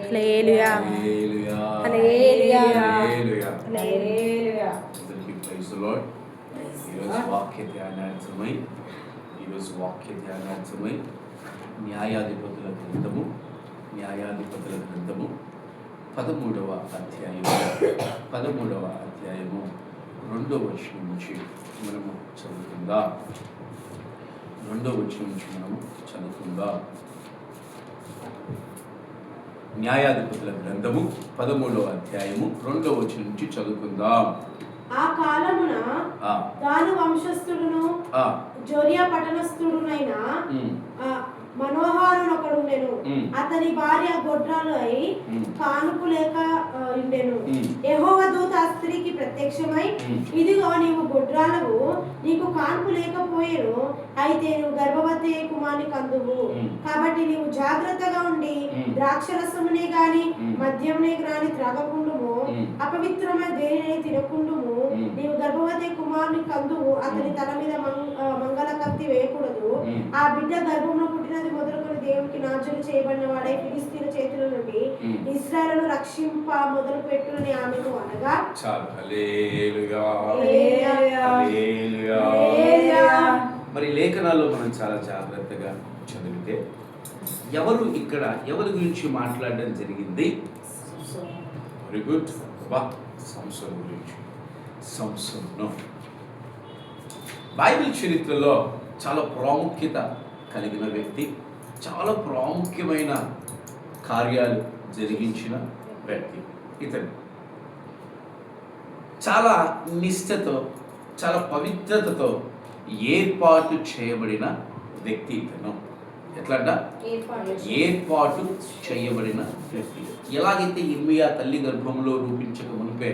హల్లెలూయా హల్లెలూయా హల్లెలూయా హల్లెలూయా. హల్లెలూయా. అందరికీ praise the lord. ఈరోజు వాక్య ధ్యానార్థమై న్యాయాధిపతుల గ్రంథము 13వ అధ్యాయము 2వ వచనం నుంచి మనము చదువుకుందాం. న్యాయాధిపతుల గ్రంథము 13వ అధ్యాయము 2వ వచనం నుంచి చదువుకుందాం. ఆ కాలమున దాను వంశస్థుడును జోరియా పట్టణస్థుడునైన మనోహరునొకడుండెను. అతని భార్య గొడ్రాలు అయి కానుపు లేక ఉండెను. యెహోవా దూత ఆ స్త్రీకి ప్రత్యక్షమై, ఇదిగో నీవు గొడ్రాలవు, నీకు కానుపు లేకపోయేను, అయితే నువ్వు గర్భవతి కుమారుని కందువు. కాబట్టి నీవు జాగ్రత్తగా ఉండి ద్రాక్షరసమునే గాని మద్యమునే గాని త్రాగకుండుము, అపవిత్రమైన దేనిని తినకుండుము. నీవు గర్భవతి కుమారుని కందువు, అతని తల మీద మంగళ కత్తి వేయకూడదు. ఆ బిడ్డ గర్భంలో పుట్టినది మొదలుకొని దేవునికి నాజులు చేయబడిన వాడై ఫిలిష్తీయుల చేతుల నుండి ఇశ్రాయేలును రక్షింప మొదలు పెట్టునని ఆమెను అనగా, మరి లేఖనాల్లో మనం చాలా జాగ్రత్తగా చదివితే ఎవరి గురించి మాట్లాడడం జరిగింది? Very good. సంసోను గురించి. సంసోను బైబిల్ చరిత్రలో చాలా ప్రాముఖ్యత కలిగిన వ్యక్తి, చాలా ప్రాముఖ్యమైన కార్యాలు జరిగించిన వ్యక్తి. ఇతను చాలా నిష్ఠతో, చాలా పవిత్రతతో ఏర్పాటు చేయబడిన వ్యక్తి. ఇతను ఎట్లంట? ఏర్పాటు చేయబడిన వ్యక్తి. ఎలాగైతే ఇర్మియా తల్లి గర్భంలో రూపించక మునిపే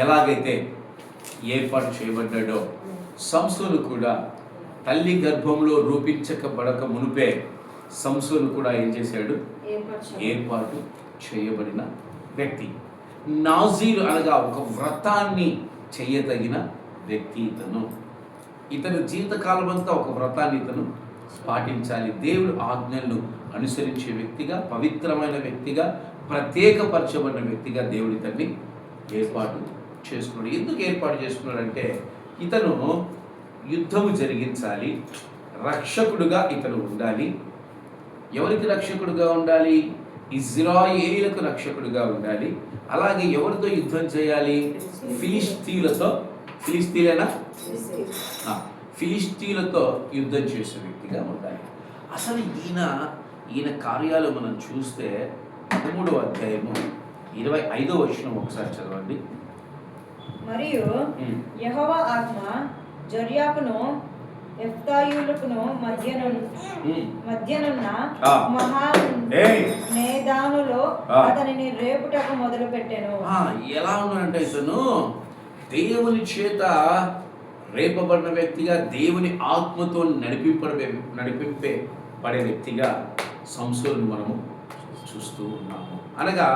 ఎలాగైతే ఏర్పాటు చేయబడ్డాడో, సంసోను కూడా తల్లి గర్భంలో రూపించబడక మునిపే సంసోను కూడా ఏం చేశాడు? ఏర్పాటు చేయబడిన వ్యక్తి. నాజీరు అనగా ఒక వ్రతాన్ని చేయదగిన వ్యక్తి ఇతను జీవితకాలం అంతా ఒక వ్రతాన్ని ఇతను పాటించాలి. దేవుడు ఆజ్ఞలను అనుసరించే వ్యక్తిగా, పవిత్రమైన వ్యక్తిగా, ప్రత్యేకపరచబడిన వ్యక్తిగా దేవుడు ఇతన్ని ఏర్పాటు చేసుకున్నాడు. ఎందుకు ఏర్పాటు చేసుకున్నాడంటే, ఇతను యుద్ధము జరిగించాలి, రక్షకుడుగా ఇతను ఉండాలి. ఎవరికి రక్షకుడుగా ఉండాలి? ఇజ్రాయేలుకు రక్షకుడుగా ఉండాలి. అలాగే ఎవరితో యుద్ధం చేయాలి? ఫిలిష్తీయులతో యుద్ధం చేసే వ్యక్తిగా ఉండాలి. అసలు ఈయన కార్యాలు మనం చూస్తే 13వ అధ్యాయము 25వ వచనం ఒకసారి చదవండి. మరియు యెహోవా ఆత్మ జొర్యాకును ఎఫ్తాయులకును మధ్యనున్న మహానేదానులో అతనిని రేపుటకు మొదలు పెట్టెను. ఎలా ఉన్నాడంటే, ఇతను దేవుని చేత రేపబడిన వ్యక్తిగా, దేవుని ఆత్మతో నడిపింపబడే వ్యక్తిగా సంసోను మనము చూస్తూ ఉన్నాము. అనగా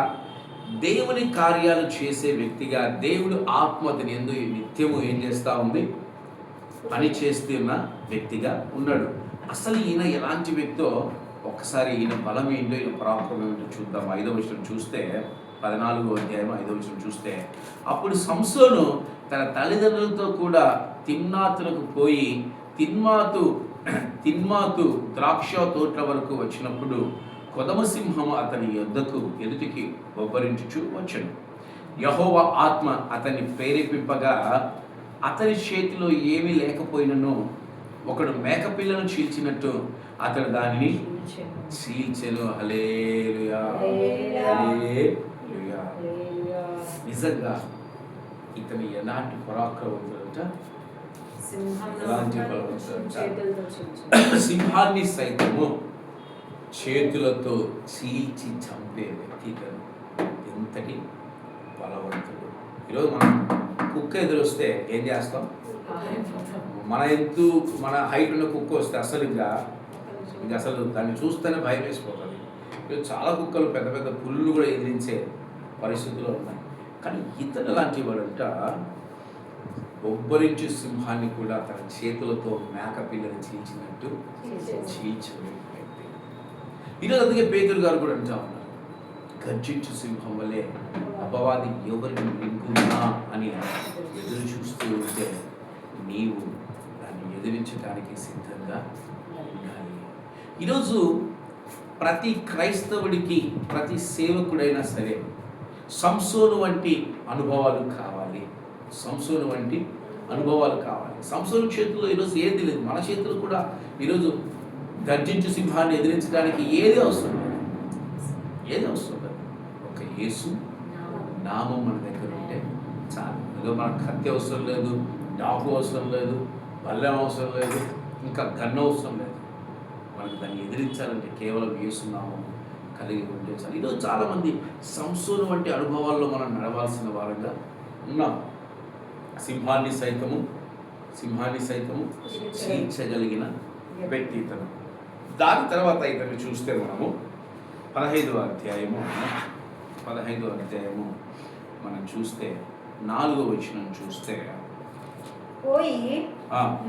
దేవుని కార్యాలు చేసే వ్యక్తిగా, దేవుడు ఆత్మ అతని యందు నిత్యము ఏం చేస్తూ ఉంది? పని చేస్తున్న వ్యక్తిగా ఉన్నాడు. అసలు ఈయన ఎలాంటి వ్యక్తో ఒక్కసారి ఈయన బలం ఏంటో, ఈయన పరాక్రమం ఏంటో చూద్దాం. 5వ వచనం చూస్తే, 14వ అధ్యాయం 5వ వచనం చూస్తే, అప్పుడు సంసోను తన తల్లిదండ్రులతో కూడా తిమ్నాతులకు పోయి తిమ్నాతు ద్రాక్ష తోట్ల వరకు వచ్చినప్పుడు కొదమసింహము అతని ఎదుటికి బొబ్బరించుచు వచ్చెను. యెహోవా ఆత్మ అతన్ని ప్రేరేపింపగా, అతని చేతిలో ఏమీ లేకపోయినను ఒకడు మేకపిల్లను చీల్చినట్టు అతడు దానిని చీల్చెను. హల్లెలూయా హల్లెలూయా. నిజంగా ఇతని ఎలాంటి పరాక్రమవంతుడంట, ఎలాంటి బలవంతుడంట. సింహాన్ని సైతము చేతులతో చీల్చి చంపే వ్యక్తి. ఎంతటి బలవంతుడు. ఈరోజు మనం కుక్క ఎదురొస్తే ఏం చేస్తాం? మన హైట్ ఉన్న కుక్క వస్తే అసలు దాన్ని చూస్తేనే భయం వేసిపోతుంది. చాలా కుక్కలు పెద్ద పెద్ద పుల్లు కూడా ఎదిరించే పరిస్థితుల్లో ఉన్నాయి. కానీ ఇతను లాంటి వాడంట బొబ్బరించి సింహాన్ని కూడా తన చేతులతో మేక పిల్లని చీల్చినట్టు చీల్చే వ్యక్తి. ఈరోజు అందుకే పేతురు గారు కూడా అంటా ఉన్నారు, గర్జించు సింహం వలె అపవాది ఎవరిని మింగునా అని ఎదురు చూస్తూ ఉంటే నీవు దాన్ని ఎదిరించడానికి సిద్ధంగా ఉండాలి. ఈరోజు ప్రతి క్రైస్తవుడికి, ప్రతి సేవకుడైనా సరే సంసోను వంటి అనుభవాలు కావాలి. సంసోను వంటి అనుభవాలు కావాలి. సంసోను చేతుల్లో ఈరోజు ఏది లేదు. మన చేతులు కూడా ఈరోజు గర్జించు సింహాన్ని ఎదిరించడానికి ఏది అవసరం లేదు. ఏది అవసరం లేదు. ఒక యేసు నామం మన దగ్గర ఉంటే చాలు. ఏదో మనకు కత్తి అవసరం లేదు, డాకు అవసరం లేదు, బల్లెం అవసరం లేదు, ఇంకా గన్ను అవసరం లేదు. మనకు దాన్ని ఎదిరించాలంటే కేవలం యేసు నామం కలిగి ఉంటే చాలు. ఈరోజు చాలామంది సంసోను వంటి అనుభవాల్లో మనం నడవాల్సిన వారంగా ఉన్నాం. సింహాన్ని సైతము చీల్చగలిగిన వ్యక్తిత్వం. దాని తర్వాత ఇతన్ని చూస్తే మనము 15వ అధ్యాయము మనం చూస్తే 4వ వచనం చూస్తే పోయి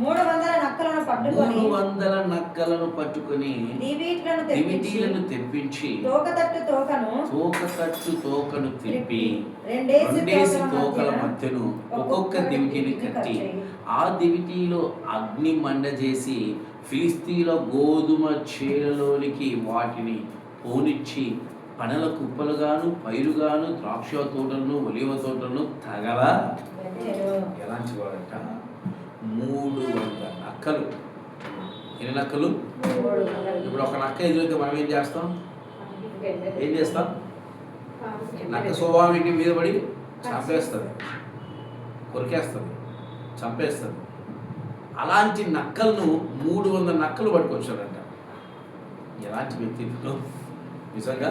300 నక్కలను పట్టుకొని దివిటీలను తెప్పించి తోకతట్టు తోకను తిప్పి 2 తోకల మధ్యను ఒక్కొక్క దివిటీని కట్టి ఆ దివిటీలో అగ్ని మండజేసి ఫిలిస్తీన్ల గోధుమ చేలలోనికి వాటిని పోనిచ్చి పనల కుప్పలుగాను, పైరుగాను, ద్రాక్ష తోటలను, ఒలివ తోటలను తగలా. ఎలాంటి వాడంట? 300 నక్కలు. ఎన్ని నక్కలు? ఇప్పుడు ఒక నక్క ఎదురైతే మనం ఏం చేస్తాం? నక్క స్వభావం ఇంటి మీద పడి చంపేస్తుంది, కొరికేస్తుంది, చంపేస్తుంది. అలాంటి నక్కలను 300 నక్కలు పట్టుకొచ్చాడంట. ఎలాంటి వ్యక్తిత్వం! నిజంగా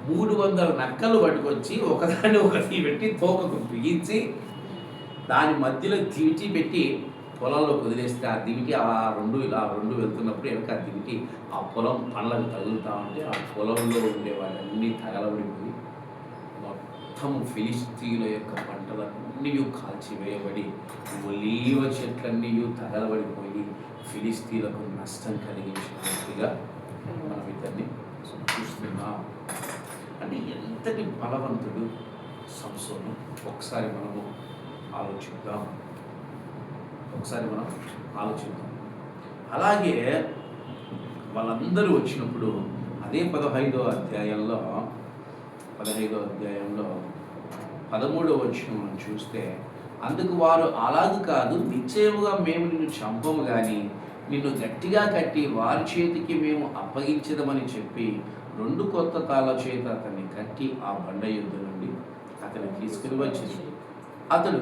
300 నక్కలు పట్టుకొచ్చి ఒకదాన్ని ఒకటి పెట్టి తోకకు బిగించి దాని మధ్యలో దివిటి పెట్టి పొలంలో వదిలేస్తే ఆ దివిటి ఆ రెండు వెళ్తున్నప్పుడు వెనక ఆ దివిటి ఆ పొలం పండ్లకు తగులుతూ ఉంటే ఆ పొలంలో ఉండే వాళ్ళన్నీ తగలబడిపోయి మొత్తం ఫిలిస్తీన్ల యొక్క పంటలన్నీ కాల్చివేయబడి ఒలీవ చెట్లన్నీ తగలబడిపోయి ఫిలిస్తీన్లకు నష్టం కలిగించిన వ్యక్తిగా మనం ఇద్దరిని చూస్తున్నాం. అంటే ఎంతటి బలవంతుడు సంసోను! ఒకసారి మనం ఆలోచిద్దాం. అలాగే వాళ్ళందరూ వచ్చినప్పుడు అదే 15వ అధ్యాయంలో 13వ వచనం మనం చూస్తే, అందుకు వారు అలాగూ కాదు, నిశ్చయముగా మేము నిన్ను చంపము గాని నిన్ను గట్టిగా కట్టి వారి చేతికి మేము అప్పగించదమని చెప్పి 2 కొత్త తాళ్ళ చేత అతన్ని కట్టి ఆ బండ యుద్ధ నుండి అతన్ని తీసుకుని వచ్చింది. అతడు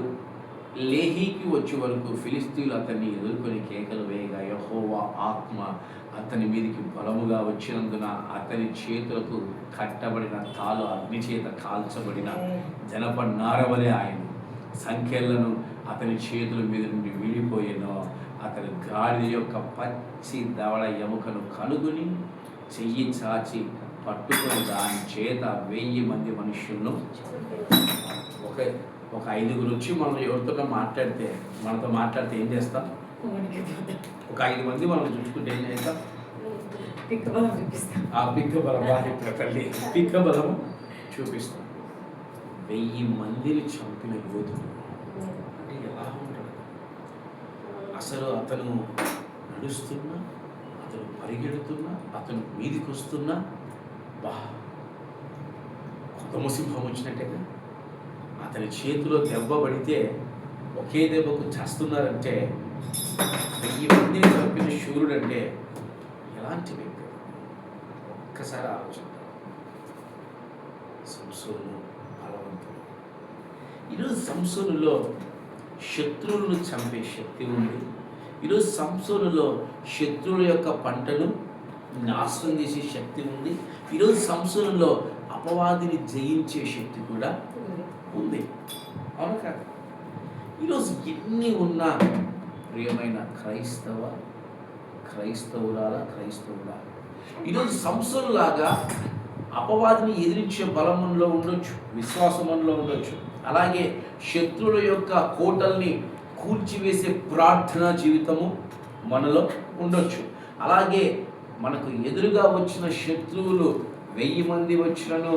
లేహీకి వచ్చే వరకు ఫిలిస్తీన్లు అతన్ని ఎదుర్కొని కేకలు వేయగా యెహోవా ఆత్మ అతని మీదికి బలముగా వచ్చినందున అతని చేతులకు కట్టబడిన తాళ్ళు అగ్ని చేత కాల్చబడిన జనప నారవలే ఆయన సంఖ్యలను అతని చేతుల మీద నుండి వీడిపోయేనో. అతని గాడిద యొక్క పచ్చి దవడ ఎముకను కనుగొని చెయ్యి చాచి పట్టుకొని దాని చేత 1000 మంది మనుషులను ఒక 5గురు వచ్చి మనం ఎవరితో మనతో మాట్లాడితే ఏం చేస్తాం? ఒక 5 మంది మనం చూసుకుంటే ఏం చేస్తాం? ఆ పిక్క బలం తల్లి పిక్క బలము చూపిస్తాం. 1000 మందిని చంపిన యోధుడు అంటే ఎలా ఉంటాడు? అసలు అతను నడుస్తున్నా, అతను పరిగెడుతున్నా, అతను మీదికి వస్తున్నా కొత్త సింహం వచ్చినట్టుగా అతని చేతిలో దెబ్బ పడితే ఒకే దెబ్బకు చేస్తున్నారంటే 1000 మందిని చంపిన శూరుడు అంటే ఎలాంటి వ్యక్తి? ఒక్కసారి ఆలోచిద్దాం. సంసోను బలవంతుడు. ఈరోజు సంసోనులో శత్రువులను చంపే శక్తి ఉంది. ఈరోజు సంసోనులో శత్రువుల యొక్క పంటను నాశనం చేసే శక్తి ఉంది. ఈరోజు సంసోనులో అపవాదిని జయించే శక్తి కూడా ఉంది. అవును కాదు? ఈరోజు ఎన్ని ఉన్నా ప్రియమైన క్రైస్తవుడా ఈరోజు సంసోనులాగా అపవాదిని ఎదిరించే బలంలో ఉండొచ్చు, విశ్వాసంలో ఉండొచ్చు. అలాగే శత్రువుల యొక్క కోటల్ని కూల్చివేసే ప్రార్థనా జీవితము మనలో ఉండొచ్చు. అలాగే మనకు ఎదురుగా వచ్చిన శత్రువులు 1000 మంది వచ్చినను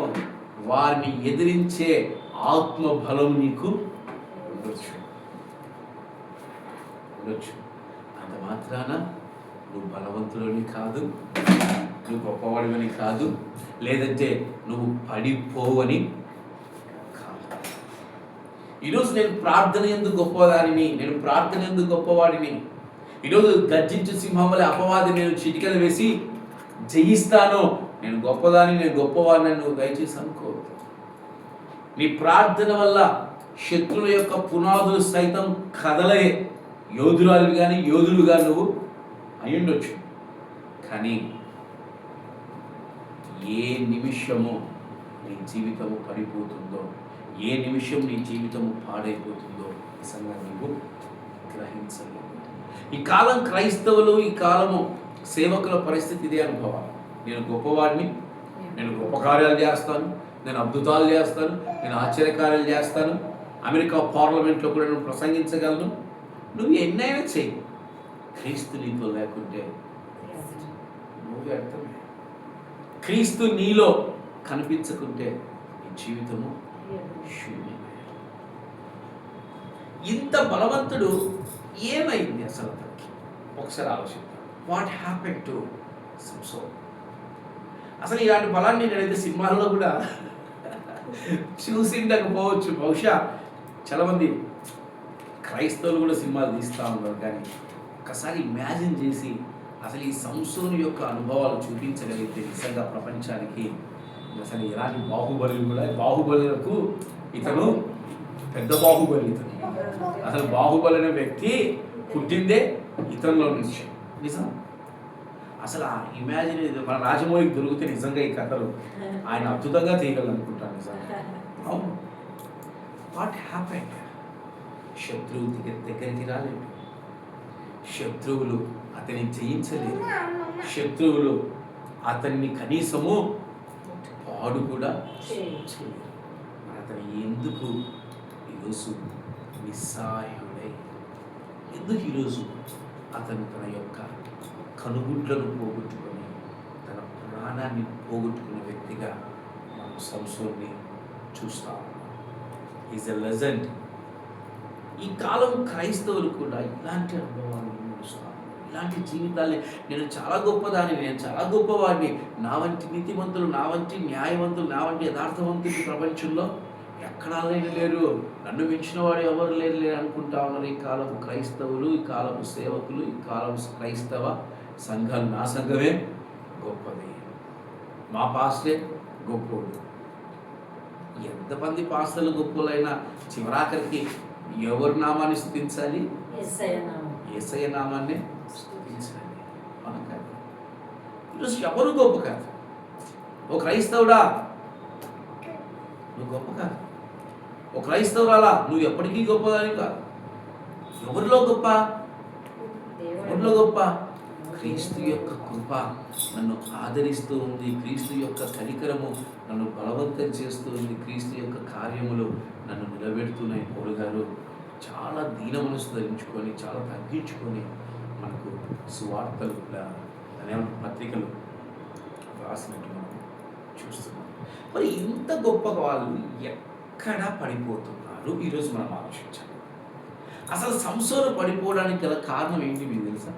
వారిని ఎదిరించే ఆత్మ బలం నీకు ఉండొచ్చు. అంత మాత్రాన నువ్వు బలవంతులని కాదు, నువ్వు గొప్పవాడివని కాదు, లేదంటే నువ్వు పడిపోవని కాదు. ఈరోజు నేను ప్రార్థన ఎందుకు గొప్పవాడిని, నేను ప్రార్థన ఎందుకు గొప్పవాడిని, ఈరోజు గర్జించు సింహం వలె అపవాది నేను చిటికలు వేసి జయిస్తాను, నేను గొప్పదాన్ని, నేను గొప్పవాడిని నువ్వు దయచేసి అనుకోవద్దు. నీ ప్రార్థన వల్ల శత్రువుల యొక్క పునాదులు సైతం కదలే యోధురాలు కానీ యోధులుగా నువ్వు అయ్యుండొచ్చు. కానీ ఏ నిమిషము నీ జీవితము పడిపోతుందో, ఏ నిమిషం నీ జీవితము పాడైపోతుందో నిజంగా నీవు గ్రహించలేదు. ఈ కాలం క్రైస్తవులు, ఈ కాలము సేవకుల పరిస్థితి ఇదే అనుభవాలు. నేను గొప్పవాడిని, నేను గొప్ప కార్యాలు చేస్తాను, నేను అద్భుతాలు చేస్తాను, నేను ఆశ్చర్యకార్యాలు చేస్తాను, అమెరికా పార్లమెంట్లో కూడా నేను ప్రసంగించగలను. నువ్వు ఎన్నైనా చెయ్యి, క్రీస్తు నీతో లేకుంటే నువ్వు వ్యర్థమే. క్రీస్తు నీలో కనిపించకుంటే నీ జీవితము శూన్యమే. ఇంత బలవంతుడు ఏమైంది అసలు అతనికి? ఒకసారి ఆలోచిద్దాం. What happen to Samson? అసలు ఇలాంటి బలాన్ని నేనైతే సినిమాల్లో కూడా చూసిండకపోవచ్చు. బహుశా చాలామంది క్రైస్తవులు కూడా సినిమాలు తీస్తూ ఉన్నారు. కానీ ఒకసారి ఇమాజిన్ చేసి అసలు ఈ సంసోను యొక్క అనుభవాలు చూపించగలిగితే నిజంగా ప్రపంచానికి అసలు ఎలాంటి బాహుబలి కూడా, బాహుబలులకు ఇతను పెద్ద బాహుబలి. ఇతను అసలు బాహుబలి అనే వ్యక్తి పుట్టిందే ఇతరులో నుంచి. నిజం. అసలు ఆ ఇమాజిన్ మన రాజమౌళికి దొరికితే నిజంగా ఈ కథలు ఆయన అద్భుతంగా తీయగలనుకుంటాను నిజంగా. అవును. What happen? శత్రువు దగ్గరికి రాలేదు, శత్రువులు అతన్ని జయించలేదు, శత్రువులు అతన్ని కనీసము పాడు కూడా చేయలేదు. అతను ఎందుకు ఈరోజు నిస్సహాయుడై, ఎందుకు ఈరోజు అతను తన యొక్క కనుగుడ్లను పోగొట్టుకొని తన ప్రాణాన్ని పోగొట్టుకున్న వ్యక్తిగా మనం సంసోన్ని చూస్తాం. Is a legend. ఈ కాలం క్రైస్తవులు కూడా ఇలాంటి అనుభవాలు చూస్తాం, ఇలాంటి జీవితాన్ని. నేను చాలా గొప్పదాన్ని, నేను చాలా గొప్పవాడిని, నా వంటి నీతిమంతులు, నా వంటి న్యాయవంతులు, నా వంటి యథార్థవంతులు ప్రపంచంలో ఎక్కడా లేరు, నన్ను మించిన వాడు ఎవరు లేరు అనుకుంటా ఉన్నారు ఈ కాలపు క్రైస్తవులు, ఈ కాలపు సేవకులు, ఈ కాలపు క్రైస్తవ సంఘాలు. నా సంఘమే గొప్పది, మా పాస్టే గొప్పోడు. ఎంతమంది పాస్టర్లు గొప్పలైనా చివరాఖరికి ఎవరి నామాన్ని స్తుతించాలి? యేసయ్య నామాన్ని స్తుతించాలి. అవును కాదు? ఈరోజు ఎవరు గొప్ప కాదు. ఓ క్రైస్తవుడా నువ్వు గొప్ప కాదు, ఓ క్రైస్తవురాలా నువ్వు ఎప్పటికీ గొప్పదాని కాదు. ఎవరిలో గొప్ప? ఎవరిలో గొప్ప? క్రీస్తు యొక్క కృప నన్ను ఆదరిస్తూ ఉంది, క్రీస్తు యొక్క కనికరము నన్ను బలవంతం చేస్తూ ఉంది, క్రీస్తు యొక్క కార్యములు నన్ను నిలబెడుతున్నాయి. పౌలు గారు చాలా దీన మనసు ధరించుకొని, చాలా తగ్గించుకొని మనకు సువార్తలు పత్రికలు రాసినట్టు మనం చూస్తున్నాం. మరి ఇంత గొప్ప వాళ్ళు ఎక్కడ పడిపోతున్నారు ఈరోజు మనం ఆలోచించాలి. అసలు సంసోను పడిపోవడానికి గల కారణం ఏంటి మీకు తెలుసా?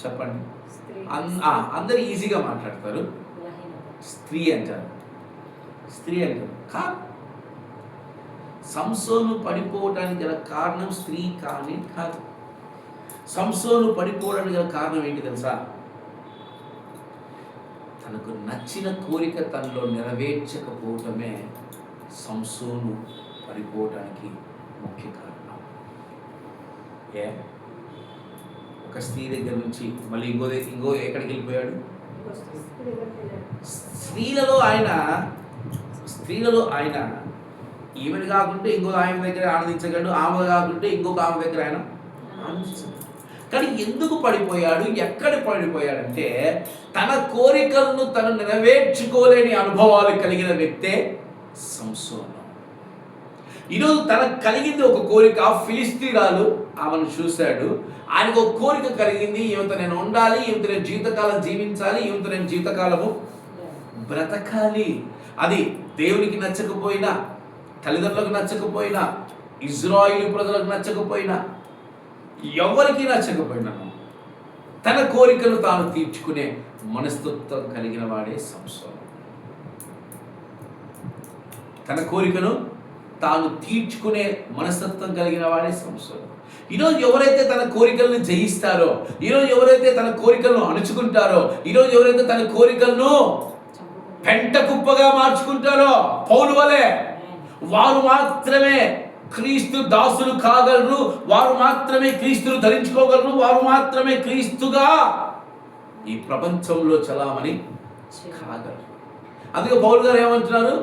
చెప్పండి. అందరు ఈజీగా మాట్లాడతారు, స్త్రీ అంటారు, స్త్రీ అంటారు. కాదు, సంసోను పడిపోవడానికి గల కారణం స్త్రీ కానీ కాదు. సంసోను పడిపోవడానికి గల కారణం ఏంటి తెలుసా? తనకు నచ్చిన కోరిక తనలో నెరవేర్చకపోవటమే సంసోను పడిపోవటానికి ముఖ్య కారణం. ఒక స్త్రీ దగ్గర నుంచి మళ్ళీ ఇంకో ఎక్కడికి వెళ్ళిపోయాడు? స్త్రీలలో ఆయన ఈమెను కాకుంటే ఇంకో ఆమె దగ్గర ఆనందించగలడు, ఆమె కాకుంటే ఇంకొక ఆమె దగ్గర ఆయన ఆనందించగలడు. కానీ ఎందుకు పడిపోయాడు, ఎక్కడ పడిపోయాడంటే తన కోరికలను తను నెరవేర్చుకోలేని అనుభవాలు కలిగిన వ్యక్తే సంసోను. ఈరోజు తనకు కలిగింది ఒక కోరిక. ఫిలిస్తీరాలు ఆమెను చూశాడు, ఆయనకు ఒక కోరిక కలిగింది, ఈమెతో నేను ఉండాలి, ఈమెతో నేను జీవితకాలం జీవించాలి, ఈమెతో నేను జీవితకాలము బ్రతకాలి. అది దేవునికి నచ్చకపోయినా, తల్లిదండ్రులకు నచ్చకపోయినా, ఇజ్రాయిల్ ప్రజలకు నచ్చకపోయినా, ఎవరికి నచ్చకపోయినా తన కోరికలు తాను తీర్చుకునే మనస్తత్వం కలిగిన వాడే సంసోను. తన కోరికను తాను తీర్చుకునే మనస్తత్వం కలిగిన వాడే సంసోను. ఈరోజు ఎవరైతే తన కోరికలను జయిస్తారో, ఈరోజు ఎవరైతే తన కోరికలను అణుచుకుంటారో, ఈరోజు ఎవరైతే తన కోరికలను పెంట కుప్పగా మార్చుకుంటారో పౌలు వలె, వారు మాత్రమే క్రీస్తు దాసులు కాగలరు, వారు మాత్రమే క్రీస్తును ధరించుకోగలరు, వారు మాత్రమే క్రీస్తుగా ఈ ప్రపంచంలో చలామణి కాగలరు. అందుకే పౌలు గారు ఏమంటున్నారు?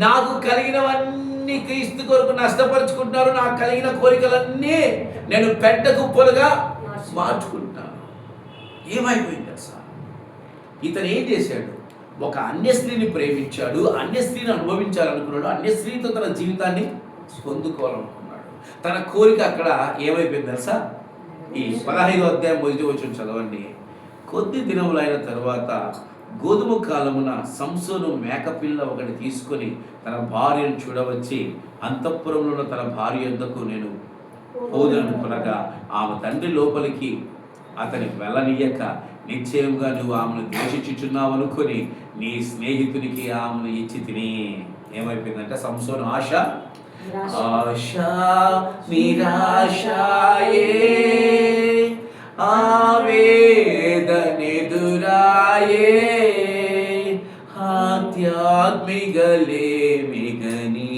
నాకు కలిగినవన్నీ క్రీస్తు కొరకు నష్టపరుచుకుంటున్నారు, నాకు కలిగిన కోరికలన్నీ నేను పెద్ద కుప్పలుగా మార్చుకుంటున్నాను. ఏమైపోయింది సార్? ఇతను ఏం చేశాడు? ఒక అన్య స్త్రీని ప్రేమించాడు, అన్య స్త్రీని అనుభవించాలనుకున్నాడు, అన్య స్త్రీతో తన జీవితాన్ని పొందుకోవాలనుకున్నాడు. తన కోరిక అక్కడ ఏమైపోయింది తెలుసా? ఈ 15వ అధ్యాయం 1వ వచనం చదవండి. కొద్ది దినములైన తరువాత గోధుమ కాలమున సంసోను మేకపిల్ల ఒకటి తీసుకొని తన భార్యను చూడవచ్చి, అంతఃపురంలో ఉన్న తన భార్య యొద్దకు నేను పోదనుకునగా ఆమె తండ్రి లోపలికి అతని వెళ్ళనీయక, నిశ్చయంగా నువ్వు ఆమెను ద్వేషించుచున్నావు అనుకొని నీ స్నేహితునికి ఆమెను ఇచ్చి తిని. ఏమైపోయిందంటే సంసోను ఆశ నిరాశాయే, ఆవేదనెదురాయే, ఆధ్యాత్మికలేమిగని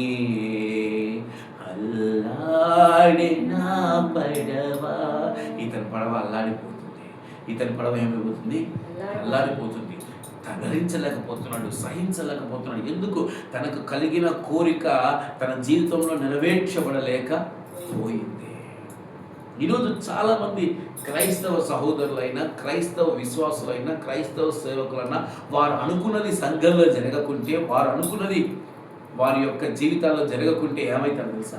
అల్లాడినా పడవ. ఇతని పడవ అల్లాడిపోతుంది. ఇతని పడవ ఏమైపోతుంది? అల్లాడిపోతుంది. తగరించలేకపోతున్నాడు, సహించలేకపోతున్నాడు. ఎందుకు? తనకు కలిగిన కోరిక తన జీవితంలో నెరవేర్చబడలేక పోయింది. ఈరోజు చాలామంది క్రైస్తవ సహోదరులైనా, క్రైస్తవ విశ్వాసులైనా, క్రైస్తవ సేవకులైనా వారు అనుకున్నది సంఘంలో జరగకుంటే, వారు అనుకున్నది వారి యొక్క జీవితాల్లో జరగకుంటే ఏమవుతారు తెలుసా?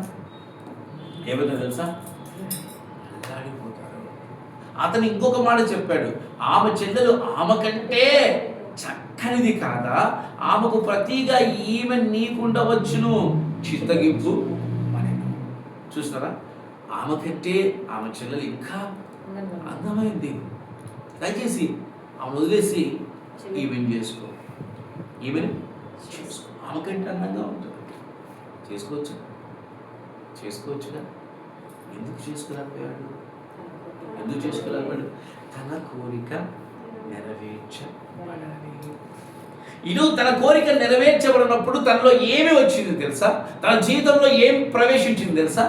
అల్లాడిపోతారు. అతను ఇంకొక మాట చెప్పాడు, ఆమె చెల్లెలు ఆమె కంటే చక్కనిది కాదా? ఆమెకు ప్రతిగా ఈమె నీకుండవచ్చును చిత్తగింపు మనకు. చూస్తారా? ఆమె కంటే ఆమె చెల్లెలు ఇంకా అందమైంది. దయచేసి ఆమె వదిలేసి ఈమెను చేసుకో, ఈమెను చేసుకో. ఆమె కంటే అందంగా ఉంటుంది. చేసుకోవచ్చుగా. ఎందుకు చేసుకోలేకపోయాడు? తన కోరిక నెరవేర్చబడాలి. ఈరోజు తన కోరిక నెరవేర్చబడినప్పుడు తనలో ఏమి వచ్చింది తెలుసా? తన జీవితంలో ఏం ప్రవేశించింది తెలుసా?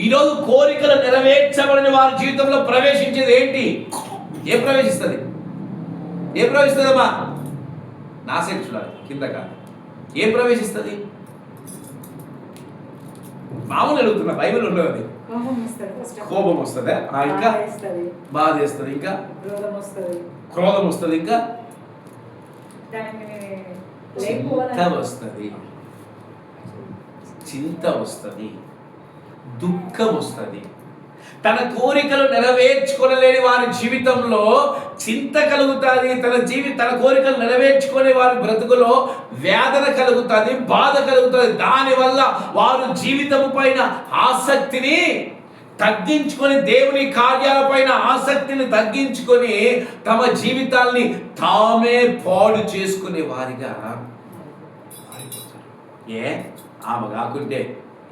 ఈరోజు కోరికలు నెరవేర్చబడిన వారి జీవితంలో ప్రవేశించేది ఏంటి? ఏం ప్రవేశిస్తుందమ్మా? నా సైడ్ చూడాలి, కింద కాదు. ఏం ప్రవేశిస్తుంది? మామూలు అడుగుతున్నా, బైబిల్ ఉండదు. అది కోపం వస్తుంది, ఇంకా బాధ చేస్తుంది, ఇంకా క్రోధం వస్తుంది, ఇంకా చింత వస్తుంది, దుఃఖం వస్తుంది. తన కోరికలు నెరవేర్చుకోలేని వారి జీవితంలో చింత కలుగుతుంది. తన కోరికలు నెరవేర్చుకునే వారి బ్రతుకులో వేదన కలుగుతుంది, బాధ కలుగుతుంది. దానివల్ల వారు జీవితం పైన ఆసక్తిని తగ్గించుకొని, దేవుని కార్యాలపైన ఆసక్తిని తగ్గించుకొని తమ జీవితాల్ని తామే పాడు చేసుకునే వారిగా మారిపోతారు. ఆమె కాకుంటే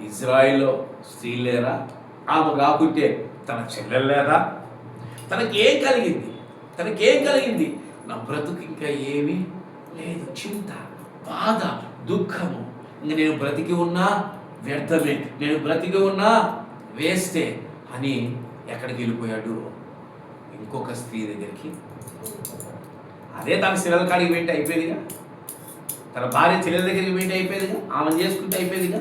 ఇజ్రాయిల్లో స్త్రీ లేరా? ఆమె కాకుంటే తన చెల్లెలు లేరా? తనకేం కలిగింది? నా బ్రతుకు ఇంకా ఏమీ లేదు. చింత, బాధ, దుఃఖము. ఇంక నేను బ్రతికి ఉన్నా వ్యర్థమే, నేను బ్రతికి ఉన్నా వేస్తే అని ఎక్కడికి వెళ్ళిపోయాడు? ఇంకొక స్త్రీ దగ్గరికి. అదే తన శిలల కాడికి వెంట అయిపోయేదిగా, తన భార్య చెల్లెల దగ్గరికి వెంట అయిపోయేదిగా, ఆమెను చేసుకుంటే అయిపోయేదిగా.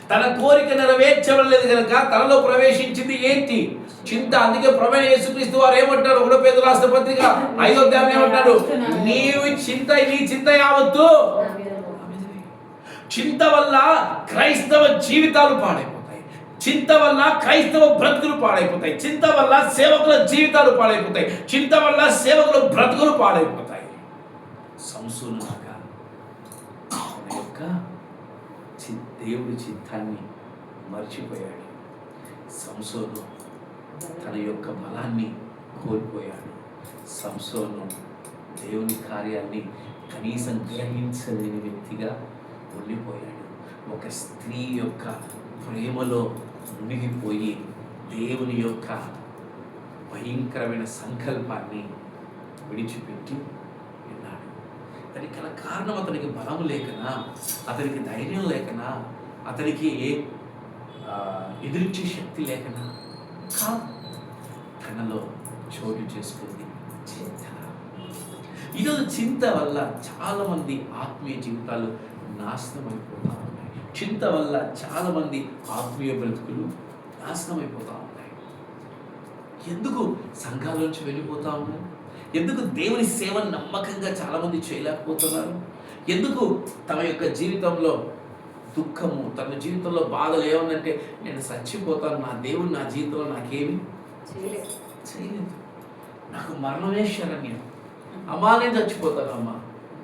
తన కోరిక నెరవేర్చబడలేదు కనుక తనలో ప్రవేశించింది ఏంటి? చింత. అందుకే ప్రభువైన యేసుక్రీస్తు వారు ఏమంటారు? 1 పేతురు రాసిన పత్రిక 5వ అధ్యాయం ఏమంటారు? నీ చింత యావత్తు. చింత వల్ల క్రైస్తవ జీవితాలు పాడైపోతాయి. చింత వల్ల క్రైస్తవ బ్రతుకులు పాడైపోతాయి. చింత వల్ల సేవకుల జీవితాలు పాడైపోతాయి. చింత వల్ల సేవకుల బ్రతుకులు పాడైపోతాయి. సంసోను లాగా తన యొక్క దేవుడి చిత్తాన్ని మర్చిపోయాడు. సంసోను తన యొక్క బలాన్ని కోల్పోయాడు. సంసోను దేవుని కార్యాన్ని కనీసం గ్రహించలేని వ్యక్తిగా ఉండిపోయాడు. ఒక స్త్రీ యొక్క ప్రేమలో మునిగిపోయి దేవుని యొక్క భయంకరమైన సంకల్పాన్ని విడిచిపెట్టి విన్నాడు. దానికి గల కారణం అతనికి బలం లేకనా, అతనికి ధైర్యం లేకనా, అతనికి ఎదిరించే శక్తి లేకనా కాదు, తనలో చోటు చేసుకుంది చింత. ఈరోజు చింత వల్ల చాలామంది ఆత్మీయ జీవితాలు నాశనం అయిపోతా ఉన్నాయి. చింత వల్ల చాలామంది ఆత్మీయ బ్రతుకులు నాశనం అయిపోతూ ఉన్నాయి. ఎందుకు సంఘాల్లోంచి వెళ్ళిపోతూ ఉన్నారు? ఎందుకు దేవుని సేవను నమ్మకంగా చాలామంది చేయలేకపోతున్నారు? ఎందుకు తమ యొక్క జీవితంలో దుఃఖము, తన జీవితంలో బాధలు ఏమన్నంటే నేను చచ్చిపోతాను, నా దేవుడు నా జీవితంలో నాకేమి చేయలేదు, నాకు మరణమే శరణ్యం, అమ్మా నేను చచ్చిపోతాను, అమ్మా.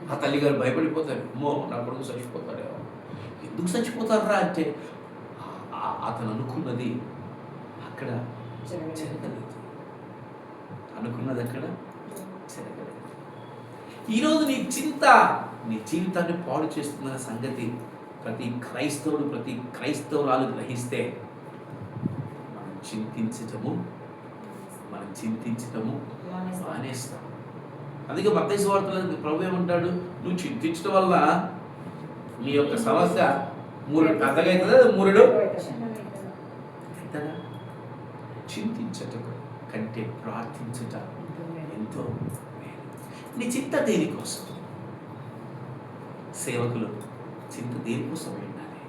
ఆ తల్లిగారు భయపడిపోతారు, అమ్మో నా కొడుకు చచ్చిపోతాడేమో. ఎందుకు చచ్చిపోతారా అంటే అతను అనుకున్నది అక్కడ జరగలేదు, అనుకున్నది అక్కడ జరగలేదు. ఈరోజు నీ చింత నీ జీవితాన్ని పాడు చేస్తున్న సంగతి ప్రతి క్రైస్తవుడు, ప్రతి క్రైస్తవురాలు గ్రహిస్తే మనం చింతించటము మానేస్తాం. అందుకే మత్తయి సువార్తలో ప్రభు ఏమంటాడు, నువ్వు చింతించడం వల్ల నీ యొక్క సమస్య అర్థమవుతుందా? మూరుడు అవుతుందా? చింతించటం కంటే ప్రార్థించట ఎంతో మేలు. నీ చింత దేనికోసం? సేవకులు చింత దేనికోసం ఉండాలి?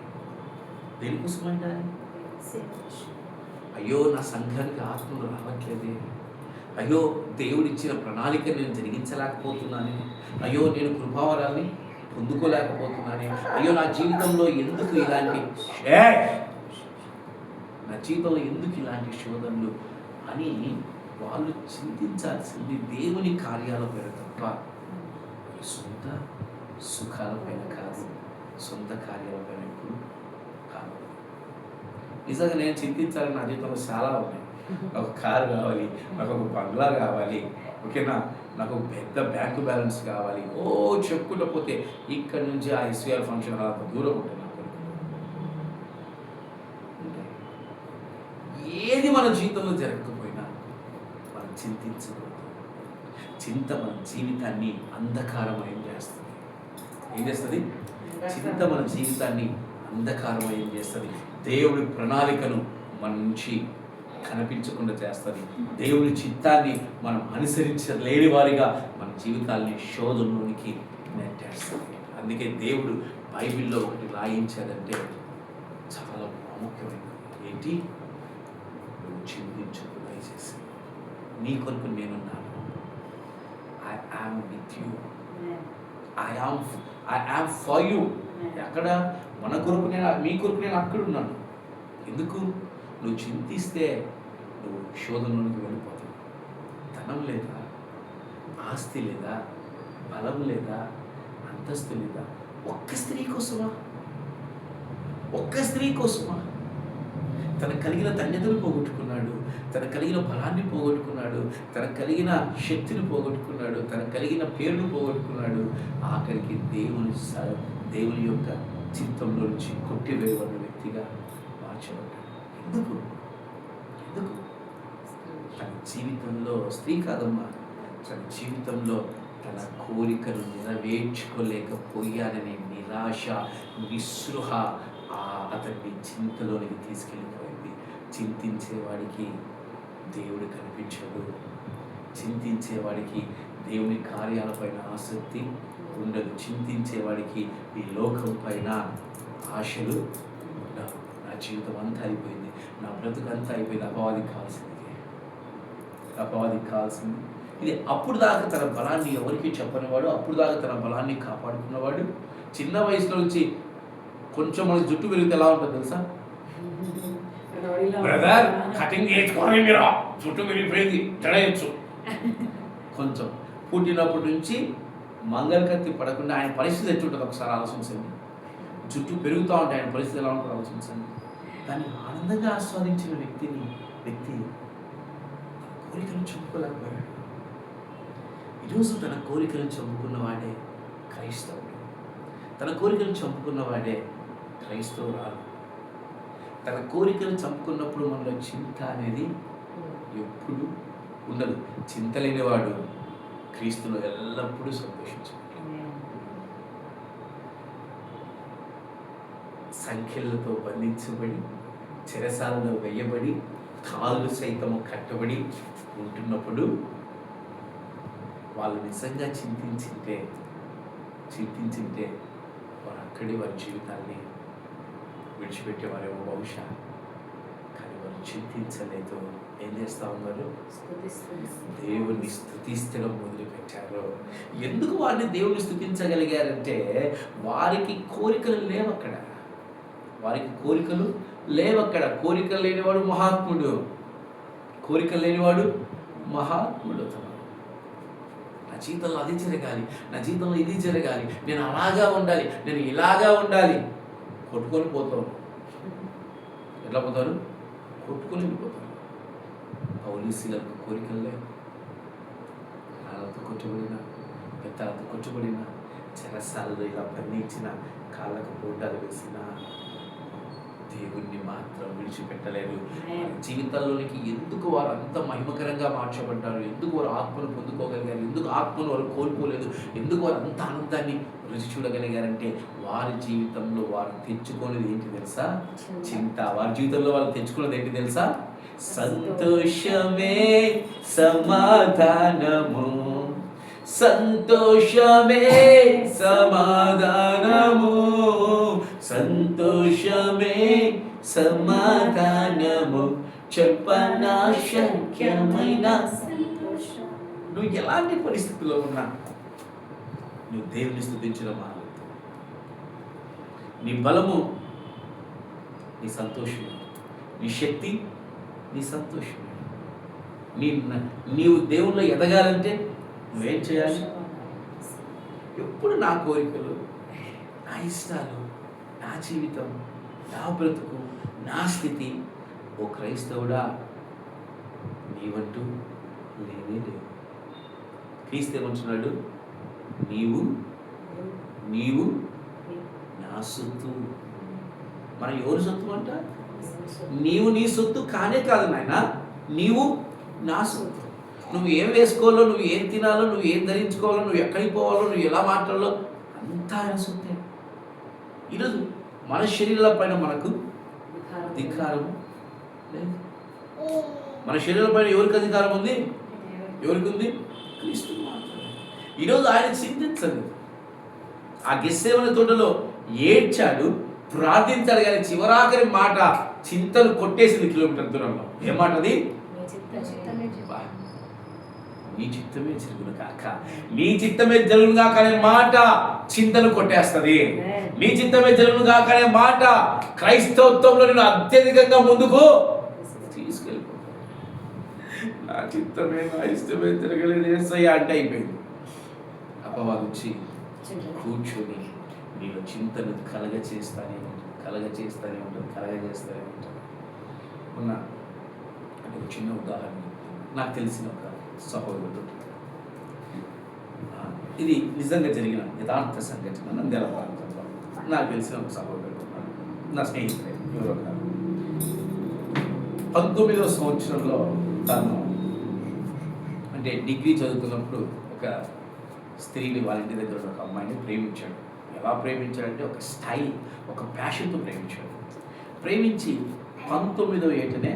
దేనికోసం ఉండాలి? అయ్యో నా సంఘానికి ఆత్మలు రావట్లేదే, అయ్యో దేవుడిచ్చిన ప్రణాళిక నేను జరిగించలేకపోతున్నానే, అయ్యో నేను కృపావరాన్ని పొందుకోలేకపోతున్నానే, అయ్యో నా జీవితంలో ఎందుకు ఇలాంటి శోధనలు అని వాళ్ళు చింతించాల్సింది దేవుని కార్యాలపైన తప్ప సొంత సుఖాలపైన కాదు, సొంత కార్యాలపైన ఎప్పుడు కాదు. నిజంగా నేను చింతించాలని నా జీవితంలో చాలా ఉన్నాయి. ఒక కారు కావాలి, నాకు ఒక బంగ్లా కావాలి, ఓకేనా, నాకు ఒక పెద్ద బ్యాంకు బ్యాలెన్స్ కావాలి, చెప్పుకుంటూ పోతే ఇక్కడ నుంచి ఆ ఎస్వీఆర్ ఫంక్షన్ హాల్ అంత దూరం ఉంటుంది. నాకు ఏది మన జీవితంలో జరగకపోయినా మనం చింతించకూడదు. చింత మన జీవితాన్ని అంధకారమయం చేస్తుంది. ఏం చేస్తుంది? చింత మన జీవితాన్ని అంధకారమయం చేస్తుంది. దేవుడి ప్రణాళికను మన నుంచి కనిపించకుండా చేస్తుంది. దేవుడి చిత్తాన్ని మనం అనుసరించలేని వారిగా మన జీవితాల్ని శోధనలోనికి నెట్టేస్తుంది. అందుకే దేవుడు బైబిల్లో ఒకటి రాయించాడంటే చాలా ప్రాముఖ్యమైనది. ఏంటి? నువ్వు చింతించకు, దయచేసి నీ కొరకు నేనున్నాను. I am with you, I am for you. అక్కడ మన కొరకు మీ కొరకు నేను అక్కడ ఉన్నాను. ఎందుకు? నువ్వు చింతిస్తే నువ్వు శోధనలోకి వెళ్ళిపోతావు. ధనం లేదా, ఆస్తి లేదా, బలం లేదా, అంతస్తు లేదా, ఒక్క స్త్రీ కోసమా తనకు కలిగిన ధన్యతను పోగొట్టుకున్నాడు, తనకు కలిగిన బలాన్ని పోగొట్టుకున్నాడు, తనకు కలిగిన శక్తిని పోగొట్టుకున్నాడు, తనకు కలిగిన పేరును పోగొట్టుకున్నాడు. ఆఖరికి దేవుని యొక్క చిత్తంలో నుంచి కొట్టివేయబడిన వ్యక్తిగా మార్చబడ్డాడు. ఎందుకు? తన జీవితంలో స్త్రీ కాదమ్మా, తన జీవితంలో తన కోరికను నెరవేర్చుకోలేకపోయాననే నిరాశ, నిస్పృహ అతన్ని చింతలోనికి తీసుకెళ్ళిపోయింది. చింతించేవాడికి దేవుడు కనిపించడు. చింతించేవాడికి దేవుని కార్యాలపైన ఆసక్తి ఉండదు. చింతించేవాడికి ఈ లోకం పైన ఆశలు ఉండవు. నా జీవితం అంతా అయిపోయింది, నా బ్రతుకు అంతా అయిపోయింది, అపవాదికి కావాల్సింది ఇది. అప్పుడు దాకా తన బలాన్ని ఎవరికి చెప్పనివాడు, అప్పుడు దాకా తన బలాన్ని కాపాడుకున్నవాడు. చిన్న వయసులో నుంచి కొంచెం మన జుట్టు పెరిగితే ఎలా ఉంటుంది తెలుసా? బ్రదర్ కటింగ్ వేసుకోవాలి మీరు, చుట్టూ విరిగిపోయింది జడయచ్చు. కొంచెం పుట్టినప్పటి నుంచి మంగళకత్తి పడకుండా ఆయన పరిస్థితి ఎట్లుంటుంది ఒకసారి ఆలోచించండి. జుట్టు పెరుగుతూ ఉంటే ఆయన పరిస్థితి ఎలా ఉంటుందో ఆలోచించండి. కానీ ఆనందంగా ఆస్వాదించిన వ్యక్తి కోరికలు చంపుకోలేకపోయాడు. ఈరోజు తన కోరికలు చంపుకున్నవాడే క్రైస్తవుడు. తన కోరికలు చంపుకున్నవాడే క్రైస్తవురాలు. తన కోరికలు చంపుకున్నప్పుడు మనలో చింత అనేది ఎప్పుడు ఉండదు. చింత లేనివాడు క్రీస్తులో ఎల్లప్పుడూ సంతోషించాడు. సంఖ్యలతో బంధించబడి చెరసాలలో వేయబడి కాళ్ళు సైతము కట్టబడి ఉంటున్నప్పుడు వాళ్ళు నిజంగా చింతించింటే వారు అక్కడి వారి జీవితాన్ని విడిచిపెట్టేవారేమో బహుశా. కానీ వారు చింతించలేదు. ఏం చేస్తా ఉన్నారు? దేవుణ్ణి స్తుతిస్తడం మొదలుపెట్టారు. ఎందుకు వారిని దేవుణ్ణి స్తుతించగలిగారంటే వారికి కోరికలు లేవక్కడ. కోరికలు లేనివాడు మహాత్ముడు. కోరికలు లేనివాడు మహాత్ముడు. నా జీవితంలో అది జరగాలి, నా జీవితంలో ఇది జరగాలి, నేను అలాగా ఉండాలి, నేను ఇలాగా ఉండాలి. కొట్టుకొని పోతారు. ఎట్లా పోతారు? కొట్టుకొని వెళ్ళిపోతారు. పౌలీసులకు కోరికలు లేవు. రాళ్ళతో కొట్టుబడిన, పెద్దలతో కొట్టుబడిన, చెరసాలలో ఇలా బంధించిన, కాళ్ళకు పోటాలు వేసిన దేవుణ్ణి మాత్రం విడిచిపెట్టలేదు. జీవితాల్లోనికి ఎందుకు వారు అంత మహిమకరంగా మార్చబడ్డారు? ఎందుకు వారు ఆత్మను పొందుకోగలిగారు? ఎందుకు ఆత్మను వారు కోల్పోలేదు? ఎందుకు వారు అంత ఆనందాన్ని రుచి చూడగలిగారంటే వారి జీవితంలో వారు తెచ్చుకునేది ఏంటి తెలుసా? చింత. వారి జీవితంలో వాళ్ళు తెచ్చుకున్నది ఏంటి తెలుసా? సంతోషమే సమాధానము, సంతోషమే సమాధానము, సంతోషమే సమాధానము, చెప్పనా శక్యమైన. నువ్వు ఎలాంటి పరిస్థితుల్లో ఉన్నా నువ్వు దేవుని స్తుతించడం మానవద్దు. నీ బలము నీ సంతోషం, నీ శక్తి నీ సంతోషం. నీవు దేవుల్లో ఎదగాలంటే నువ్వేం చేయాలి? ఎప్పుడు నా కోరికలు, నా ఇష్టాలు, నా జీవితం, నా బ్రతుకు, నా స్థితి. ఓ క్రైస్తవుడా, నీవంటూ లేనే లేవు. క్రీస్తు ఏమంటున్నాడు? నీవు నా సొత్తు. మన ఎవరు సొత్తు అంట? నీవు నీ సొత్తు కానే కాదు నాయన, నీవు నా సొత్తు. నువ్వు ఏం వేసుకోవాలో, నువ్వు ఏం తినాలో, నువ్వు ఏం ధరించుకోవాలో, నువ్వు ఎక్కడికి పోవాలో, నువ్వు ఎలా మాట్లాడాలో అంతా ఆయన సొత్తే. ఈరోజు మన శరీరాల పైన మనకు అధికారం లేదు. మన శరీరాల పైన ఎవరికి అధికారం ఉంది? ఎవరికి ఉంది? క్రీస్తు మాత్రమే. ఈరోజు ఆయన చింతించలేదు. ఆ గెత్సేమనే తోటలో ఏడ్చాడు, ప్రార్థించాడు, కానీ చివరాఖరి మాట చింతను కొట్టేసింది కిలోమీటర్ దూరంలో. ఏ మాట అది? నీ చిత్తమే జరుగును కాక, నీ చిత్తమే జరుగును కాక అనే మాట చింతను కొట్టేస్తుంది. నీ చిత్తమే జరుగును కాక అనే మాట క్రైస్తవత్వంలో నేను అత్యధికంగా ముందుకు తీసుకెళ్ళిపోతాను. నా చిత్తమే నా ఇష్టమే జరగలేదు యేసయ్యా అంటే అయిపోయింది. అపవాది వచ్చి కూర్చొని నీలో చింతను కలగచేస్తానే ఉంటుంది. ఉన్న అంటే ఒక చిన్న ఉదాహరణ, నాకు తెలిసిన ఒక సహోదరుడు, ఇది నిజంగా జరిగిన యథార్థ సంఘటన. నంద్యాల ప్రాంతంలో నాకు తెలిసిన ఒక సహోదరుడు, నా స్నేహితుడే, ఎవరో కాదు. 19వ సంవత్సరంలో తను అంటే డిగ్రీ చదువుతున్నప్పుడు ఒక స్త్రీని, వాళ్ళ ఇంటి దగ్గర ఒక అమ్మాయిని ప్రేమించాడు. ఎలా ప్రేమించాడంటే ఒక స్టైల్, ఒక ప్యాషన్తో ప్రేమించి 19వ ఏటనే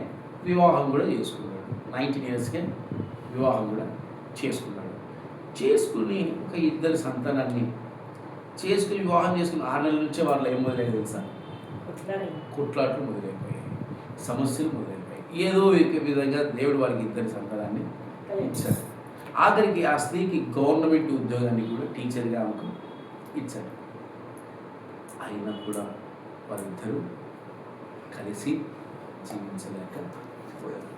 వివాహం కూడా చేసుకున్నాడు. 19 ఇయర్స్కే వివాహం కూడా చేసుకుని ఒక 2 సంతానాన్ని చేసుకుని వివాహం చేసుకుని 6 నెలల నుంచే వాళ్ళు ఏం మొదలయ్యేది తెలుసా? కొట్లాట్లు మొదలైపోయాయి, సమస్యలు మొదలైపోయాయి. ఏదో విధంగా దేవుడు వారికి 2 సంతానాన్ని ఇచ్చాడు. ఆఖరికి ఆ స్త్రీకి గవర్నమెంట్ ఉద్యోగాన్ని కూడా టీచర్గా ఆమెకు ఇచ్చాడు. అయినా కూడా వారిద్దరూ కలిసి జీవించలేకపోయారు.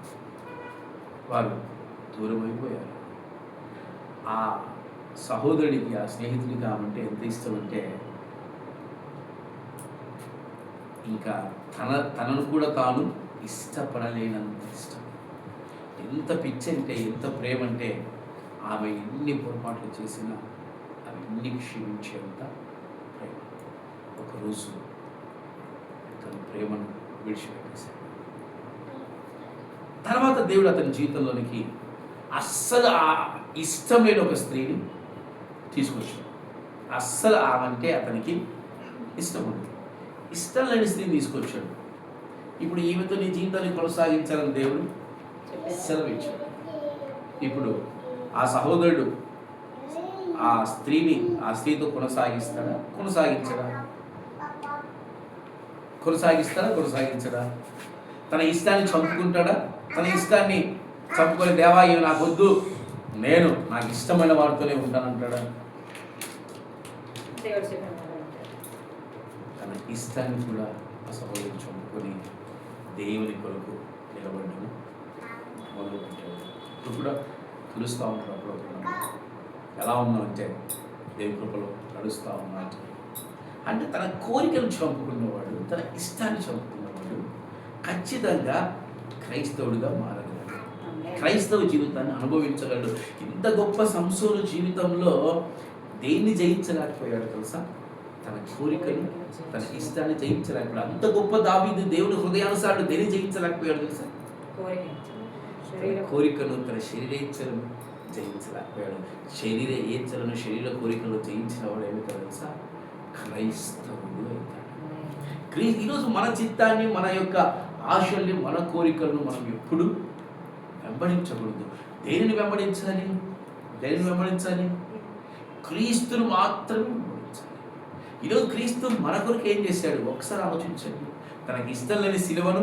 వారు దూరం అయిపోయారు. ఆ సహోదరుడికి, ఆ స్నేహితుడికి ఆమంటే ఎంత ఇష్టం అంటే ఇంకా తనను కూడా తాను ఇష్టపడలేనంత ఇష్టం. ఎంత పిచ్చి అంటే, ఎంత ప్రేమ అంటే, ఆమె ఎన్ని పొరపాట్లు చేసినా అవన్నీ క్షమించేంత ప్రేమ. ఒకరోజు తన ప్రేమను విడిచిపెట్టేశాడు. తర్వాత దేవుడు అతని జీవితంలోనికి అస్సలు ఆ ఇష్టం లేని ఒక స్త్రీని తీసుకొచ్చాడు. అస్సలు ఆమంటే అతనికి ఇష్టం ఉంది. ఇష్టం లేని స్త్రీని తీసుకొచ్చాడు. ఇప్పుడు ఈమెతో నీ జీవితాన్ని కొనసాగించాలని దేవుడు సెలవిచ్చాడు. ఇప్పుడు ఆ సహోదరుడు ఆ స్త్రీతో కొనసాగించడా? తన ఇష్టాన్ని చంపుకుంటాడా? తన ఇష్టాన్ని చంపుకొని దేవా ఇవి నాకు వద్దు, నాకు ఇష్టమైన వాడితోనే ఉంటానంటాడా? తన ఇష్టాన్ని కూడా ఆ సహోదరుడు చంపుకొని దేవుని కొరకు నిలబడ్డాను మొదలుపెట్టాడు. ఇప్పుడు కూడా పిలుస్తూ ఉంటాడు అప్పుడప్పుడు. ఎలా ఉన్నామంటే దేవుని కృపలో నడుస్తూ ఉన్నాడు అంటే తన కోరికను చంపుకున్నవాడు, తన ఇష్టాన్ని చంపుకున్నవాడు ఖచ్చితంగా క్రైస్తవుడిగా మారగలడు. క్రైస్తవ జీవితాన్ని అనుభవించగలడు. ఇంత గొప్ప సంసోను జీవితంలో దేన్ని జయించలేకపోయాడు తెలుసా? తన కోరికను, తన ఇష్టాన్ని జయించలేకపోయాడు. అంత గొప్ప దావీదు దేవుని హృదయానుసారుడు దేన్ని జయించలేకపోయాడు తెలుసా? కోరికను, తన శరీరేచ్ఛలను జయించలేకపోయాడు. శరీర కోరికలు జయించిన వాడు ఏమిటో తెలుసా? క్రైస్తవుడు అవుతాడు. ఈరోజు మన చిత్తాన్ని, మన యొక్క ఆశల్ని, మన కోరికలను మనం ఎప్పుడు వెంబడించకూడదు. దేనిని వెంబడించాలి? క్రీస్తును మాత్రమే వెంబడించాలి. ఈరోజు క్రీస్తు మన కొరకు ఏం చేశాడు? ఒకసారి ఆలోచించండి. తనకి ఇష్టం లేని సిలువను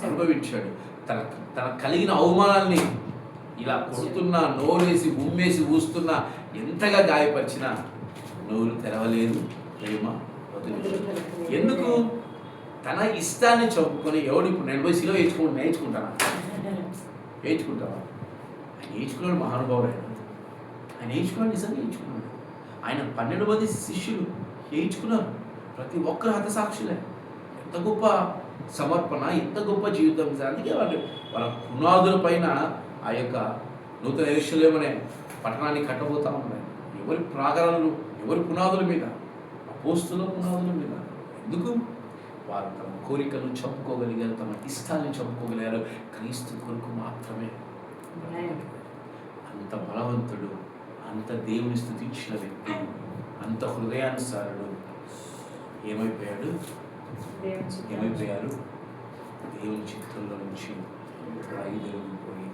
అనుభవించాడు. తన కలిగిన అవమానాల్ని ఇలా కొడుతున్నా, నోరేసి ఉమ్మేసి ఊస్తున్నా, ఎంతగా గాయపరిచినా నోరు తెరవలేదు, ప్రేమ వదిలేదు. ఎందుకు? తన ఇష్టాన్ని చంపుకొని ఎవడు ఇప్పుడు నేను పోయి సిలువ నేర్చుకుంటావా? ఆయన నేర్చుకున్నాడు. మహానుభావుడు ఆయన నేర్చుకున్నాడు. నిజంగా నేర్చుకున్నాడు. ఆయన 12 మంది శిష్యులు నేర్చుకున్నారు. ప్రతి ఒక్కరు హతసాక్షులే. ఎంత గొప్ప సమర్పణ, ఎంత గొప్ప జీవితం. అందుకే వాళ్ళ పునాదుల పైన ఆ యొక్క నూతన యెరూషలేము అనే పట్టణాన్ని కట్టబోతా ఉన్నాయి. ఎవరి ప్రాకారాలు, ఎవరి పునాదుల మీద? అపోస్తుల పునాదుల మీద. ఎందుకు? వారు తమ కోరికలను చంపుకోగలిగారు, తమ ఇష్టాన్ని చంపుకోగలిగారు. క్రీస్తు కొరకు మాత్రమే. అంత బలవంతుడు, అంత దేవుని స్తుతించిన వ్యక్తి, అంత హృదయానుసారుడు ఏమైపోయారు? దేవుని చిత్తంలో నుంచి వైదొలిగిపోయి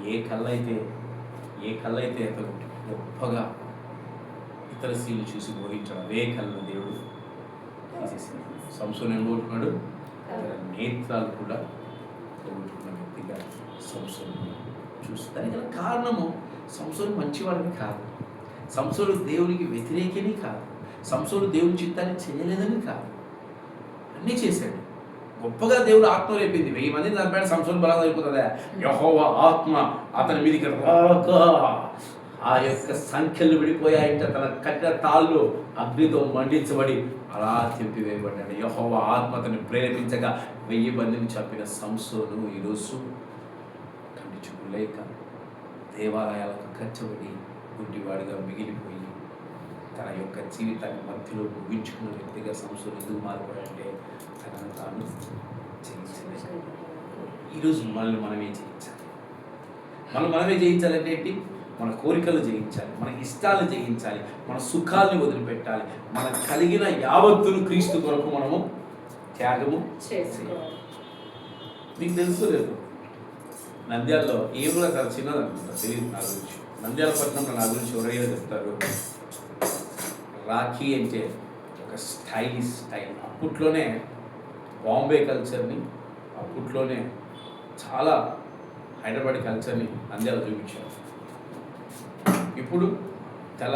ఏ కళ్ళైతే అతను గొప్పగా ఇతర స్త్రీలు చూసి మోహించాడు, అవే కళ్ళను దేవుడు తీసేసాడు. సంసోను ఏం కోరుకున్నాడు? నేత్రాలు కూడా పోగొట్టుకున్న వ్యక్తిగా సంసోను చూసి. దానికి గల కారణము సంసోను మంచివాడిని కాదు, సంసోను దేవునికి వ్యతిరేకని కాదు, సంసోను దేవుని చిత్తాన్ని చేయలేదని కాదు. అన్నీ చేశాడు. గొప్పగా దేవుడు ఆత్మ రేపింది. 1000 మందిని చంపాడు, సంసోను బలంగా అయిపోతుందా? యెహోవా ఆత్మ అతని మీదకి రాక ఆ యొక్క సంఖ్యలు విడిపోయాయంటే తన కట్టిన తాళ్ళు అగ్నితో మండించబడి అలా తెంపివేయబడ్డాడు. యెహోవా ఆత్మ అతన్ని ప్రేరేపించగా 1000 మందిని చంపిన సంసోను ఈరోజు కంటి చూపు లేక దేవాలయాలకు కచ్చబడి గుడ్డివాడిగా మిగిలిపోయి తన యొక్క జీవితాన్ని మధ్యలో ముగించుకున్న వ్యక్తిగా సంసోను ఎందుకు మారిపోయాడంటే తనను తాను జయించలేదు. ఈరోజు మనమే జయించాలి. మనమే జయించాలంటే ఏంటి? మన కోరికలు జయించాలి, మన ఇష్టాలు జయించాలి, మన సుఖాల్ని వదిలిపెట్టాలి, మనకు కలిగిన యావత్తును క్రీస్తు కొరకు మనము త్యాగము చేయాలి. మీకు తెలుసు లేదు, నంద్యాలలో ఏం కూడా చాలా చిన్నది అనుకుంటా, తెలియదు నా గురించి. నంద్యాల పట్టణంలో నా గురించి ఎవరైనా చెప్తారు, రాఖీ అంటే ఒక స్టైల్. అప్పట్లోనే బాంబే కల్చర్ని, అప్పట్లోనే చాలా హైదరాబాద్ కల్చర్ని నంద్యాల చూపించారు. ఇప్పుడు తెల్ల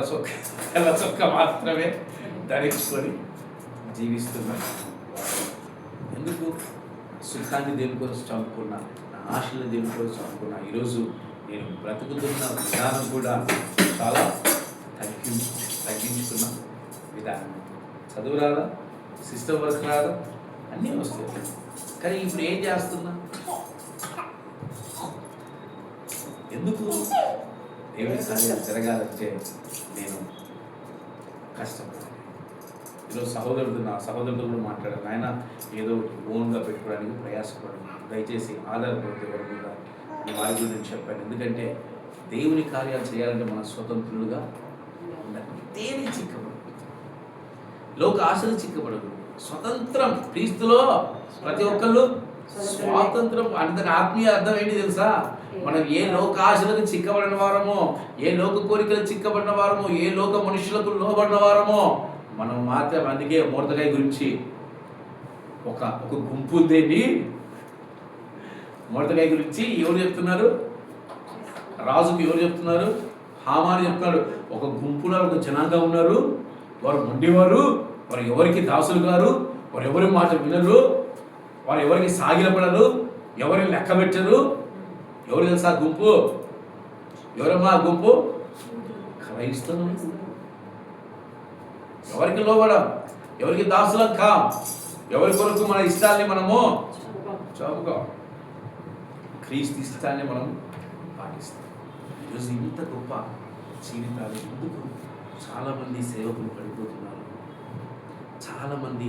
చొక్క మాత్రమే ధరించుకొని జీవిస్తున్నారు. ఎందుకు? సుఖాన్ని దేని కోసం చంపుకున్నా, నా ఆశలు దేని కోసం చంపుకున్నా, ఈరోజు నేను బ్రతుకుతున్న విధానం కూడా చాలా తగ్గించుకున్న విధానం. చదువు రాదా, సిస్టమ్ వర్క్ రాదా, అన్నీ వస్తాయి. కానీ ఇప్పుడు ఏం చేస్తున్నా? ఎందుకు? దేవుని కార్యాలు జరగాలంటే నేను కష్టపడాలి. ఈరోజు నా సహోదరుడు కూడా మాట్లాడాను, ఆయన ఏదో ఒకటి ఓన్గా పెట్టుకోవడానికి ప్రయాసపడండి, దయచేసి ఆధారపడితే ఎవరి మీద వారి గురించి చెప్పాను. ఎందుకంటే దేవుని కార్యాలు చేయాలంటే మన స్వతంత్రులుగా ఉండాలి. దేని చిక్కబడదు, లోక ఆశలు చిక్కబడదు. స్వతంత్రం క్రీస్తులో ప్రతి ఒక్కళ్ళు స్వాతంత్రం. అంటే ఆత్మీయ అర్థం ఏంటి తెలుసా? మనం ఏ లోక ఆశలకు చిక్కబడిన వారమో, ఏ లోక కోరికలు చిక్కబడిన వారమో, ఏ లోక మనుషులకు లోబడిన వారమో మనం మాత్రం. అందుకే మొర్దెకై గురించి ఒక గుంపు ఉందేంటి, మొర్దెకై గురించి ఎవరు చెప్తున్నారు? రాజుకు ఎవరు చెప్తున్నారు? హామాను చెప్తున్నాడు. ఒక గుంపులో ఒక జనాంగం ఉన్నారు, వారు మొండివారు, వారు ఎవరికి దాసులు గారు, వారు ఎవరి మాట వినరు, వారు ఎవరికి సాగిలపడరు, ఎవరిని లెక్క పెట్టరు. ఎవరు తెలుసా గుంపు? ఎవరమ్మా గుంపు? క్రైస్తవులు. ఎవరికి లోబడం, ఎవరికి దాసులం కాం, ఎవరి కొరకు మన ఇష్టాన్ని మనము చదువుకో, క్రీస్తు ఇష్టాన్ని మనం పాటిస్తాం. ఈరోజు ఇంత గొప్ప జీవితాలు ఎందుకు? చాలామంది సేవకులు పడిపోతున్నారు, చాలామంది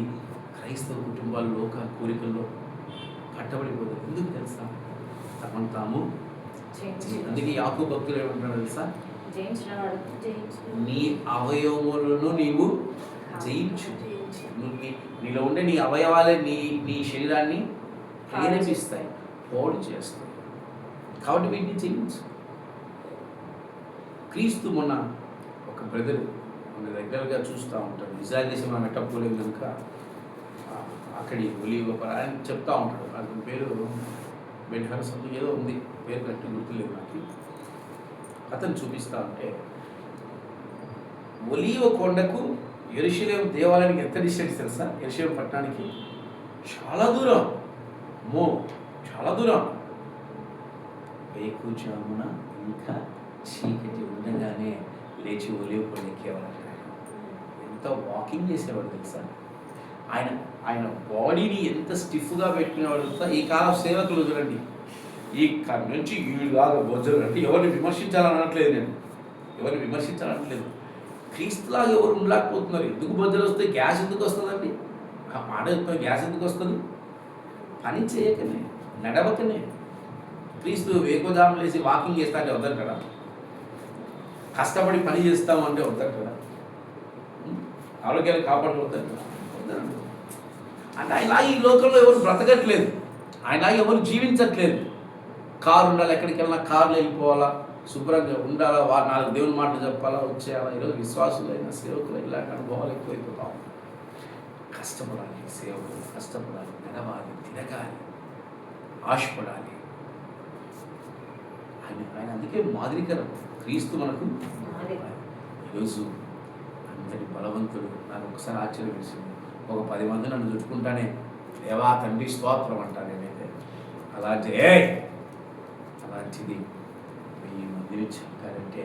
క్రైస్తవ కుటుంబాలు లోక కోరికల్లో పట్టబడిపోతారు. ఎందుకు తెలుసా? తమను తాము. అందుకే యాకోబు భక్తులు ఏమంటున్నాడు తెలుసా? నీ అవయవములను నీవు జయించు. నీలో ఉండే నీ అవయవాలే నీ శరీరాన్ని ప్రేరేపిస్తాయి, పోడు చేస్తాయి. కాబట్టి వీటిని జయించు. క్రీస్తు మొన్న ఒక బ్రదర్ మన రెగ్యులర్గా చూస్తూ ఉంటాడు. ఇజ్రాయెల్ దేశం మనం ఎట్టపోలేదు కనుక అక్కడి ఒలివ అని చెప్తా ఉంటాడు. అతని పేరు బెన్హర్ సంథింగ్ ఏదో ఉంది, పేరు కరెక్ట్ గుర్తులేదు నాకు. అతను చూపిస్తూ ఉంటే ఒలీవ కొండకు యెరూషలేము దేవాలయానికి ఎంత డిస్టెన్స్ తెలుసా? యెరూషలేము పట్టణానికి చాలా దూరం, చాలా దూరం. వేకుజామున ఇంకా చీకటి ఉండగానే లేచి ఒలీవ కొండ ఎక్కేవాడు. ఎంత వాకింగ్ చేసేవాడు తెలుసా? ఆయన బాడీని ఎంత స్టిఫ్గా పెట్టుకునేవాడు తెలుసా? ఈ కాలం సేవకులు చూడండి, ఈ నుంచి వీళ్ళులాగా బొజ్జలు అంటే ఎవరిని విమర్శించాలని అనట్లేదు, నేను ఎవరిని విమర్శించాలనట్లేదు. క్రీస్తులాగా ఎవరు ఉండలేకపోతున్నారు. ఎందుకు బొజ్జలు వస్తాయి? గ్యాస్ ఎందుకు వస్తుందండి? ఆ మాట చెప్తాను, గ్యాస్ ఎందుకు వస్తుంది? పని చేయకనే, నడవకనే. క్రీస్తు వేకోదాములు వేసి వాకింగ్ చేస్తా అంటే వద్దారు కదా, కష్టపడి పని చేస్తామంటే వద్దారు కదా, ఆరోగ్యాన్ని కాపాడు వద్దారు కదా, వద్దనండి. అంటే ఆయన ఈ లోకంలో ఎవరు బ్రతకట్లేదు, ఆయన ఎవరు జీవించట్లేదు. కారు ఉండాలి, ఎక్కడికి వెళ్ళినా కార్లు వెళ్ళిపోవాలా, శుభ్రంగా ఉండాలా, వారు 4 దేవుని మాటలు చెప్పాలా, వచ్చేయాలా. ఈరోజు విశ్వాసులైన సేవకులు ఇలాంటి అనుభవాలు ఎక్కువైపోతాం. కష్టపడాలి, సేవకులు కష్టపడాలి, నడవాలి, తిరగాలి, ఆశపడాలి. ఆయన అందుకే మాదిరికరం. క్రీస్తు మనకు ఈరోజు అంతటి బలవంతుడు. నాకు ఒకసారి ఆశ్చర్యం వేసింది. ఒక 10 మంది నన్ను చుట్టుకుంటానే దేవా తండ్రి స్తోత్రం అంటాను నేనైతే. అలాంటిది 1000 మందిని చెప్పారంటే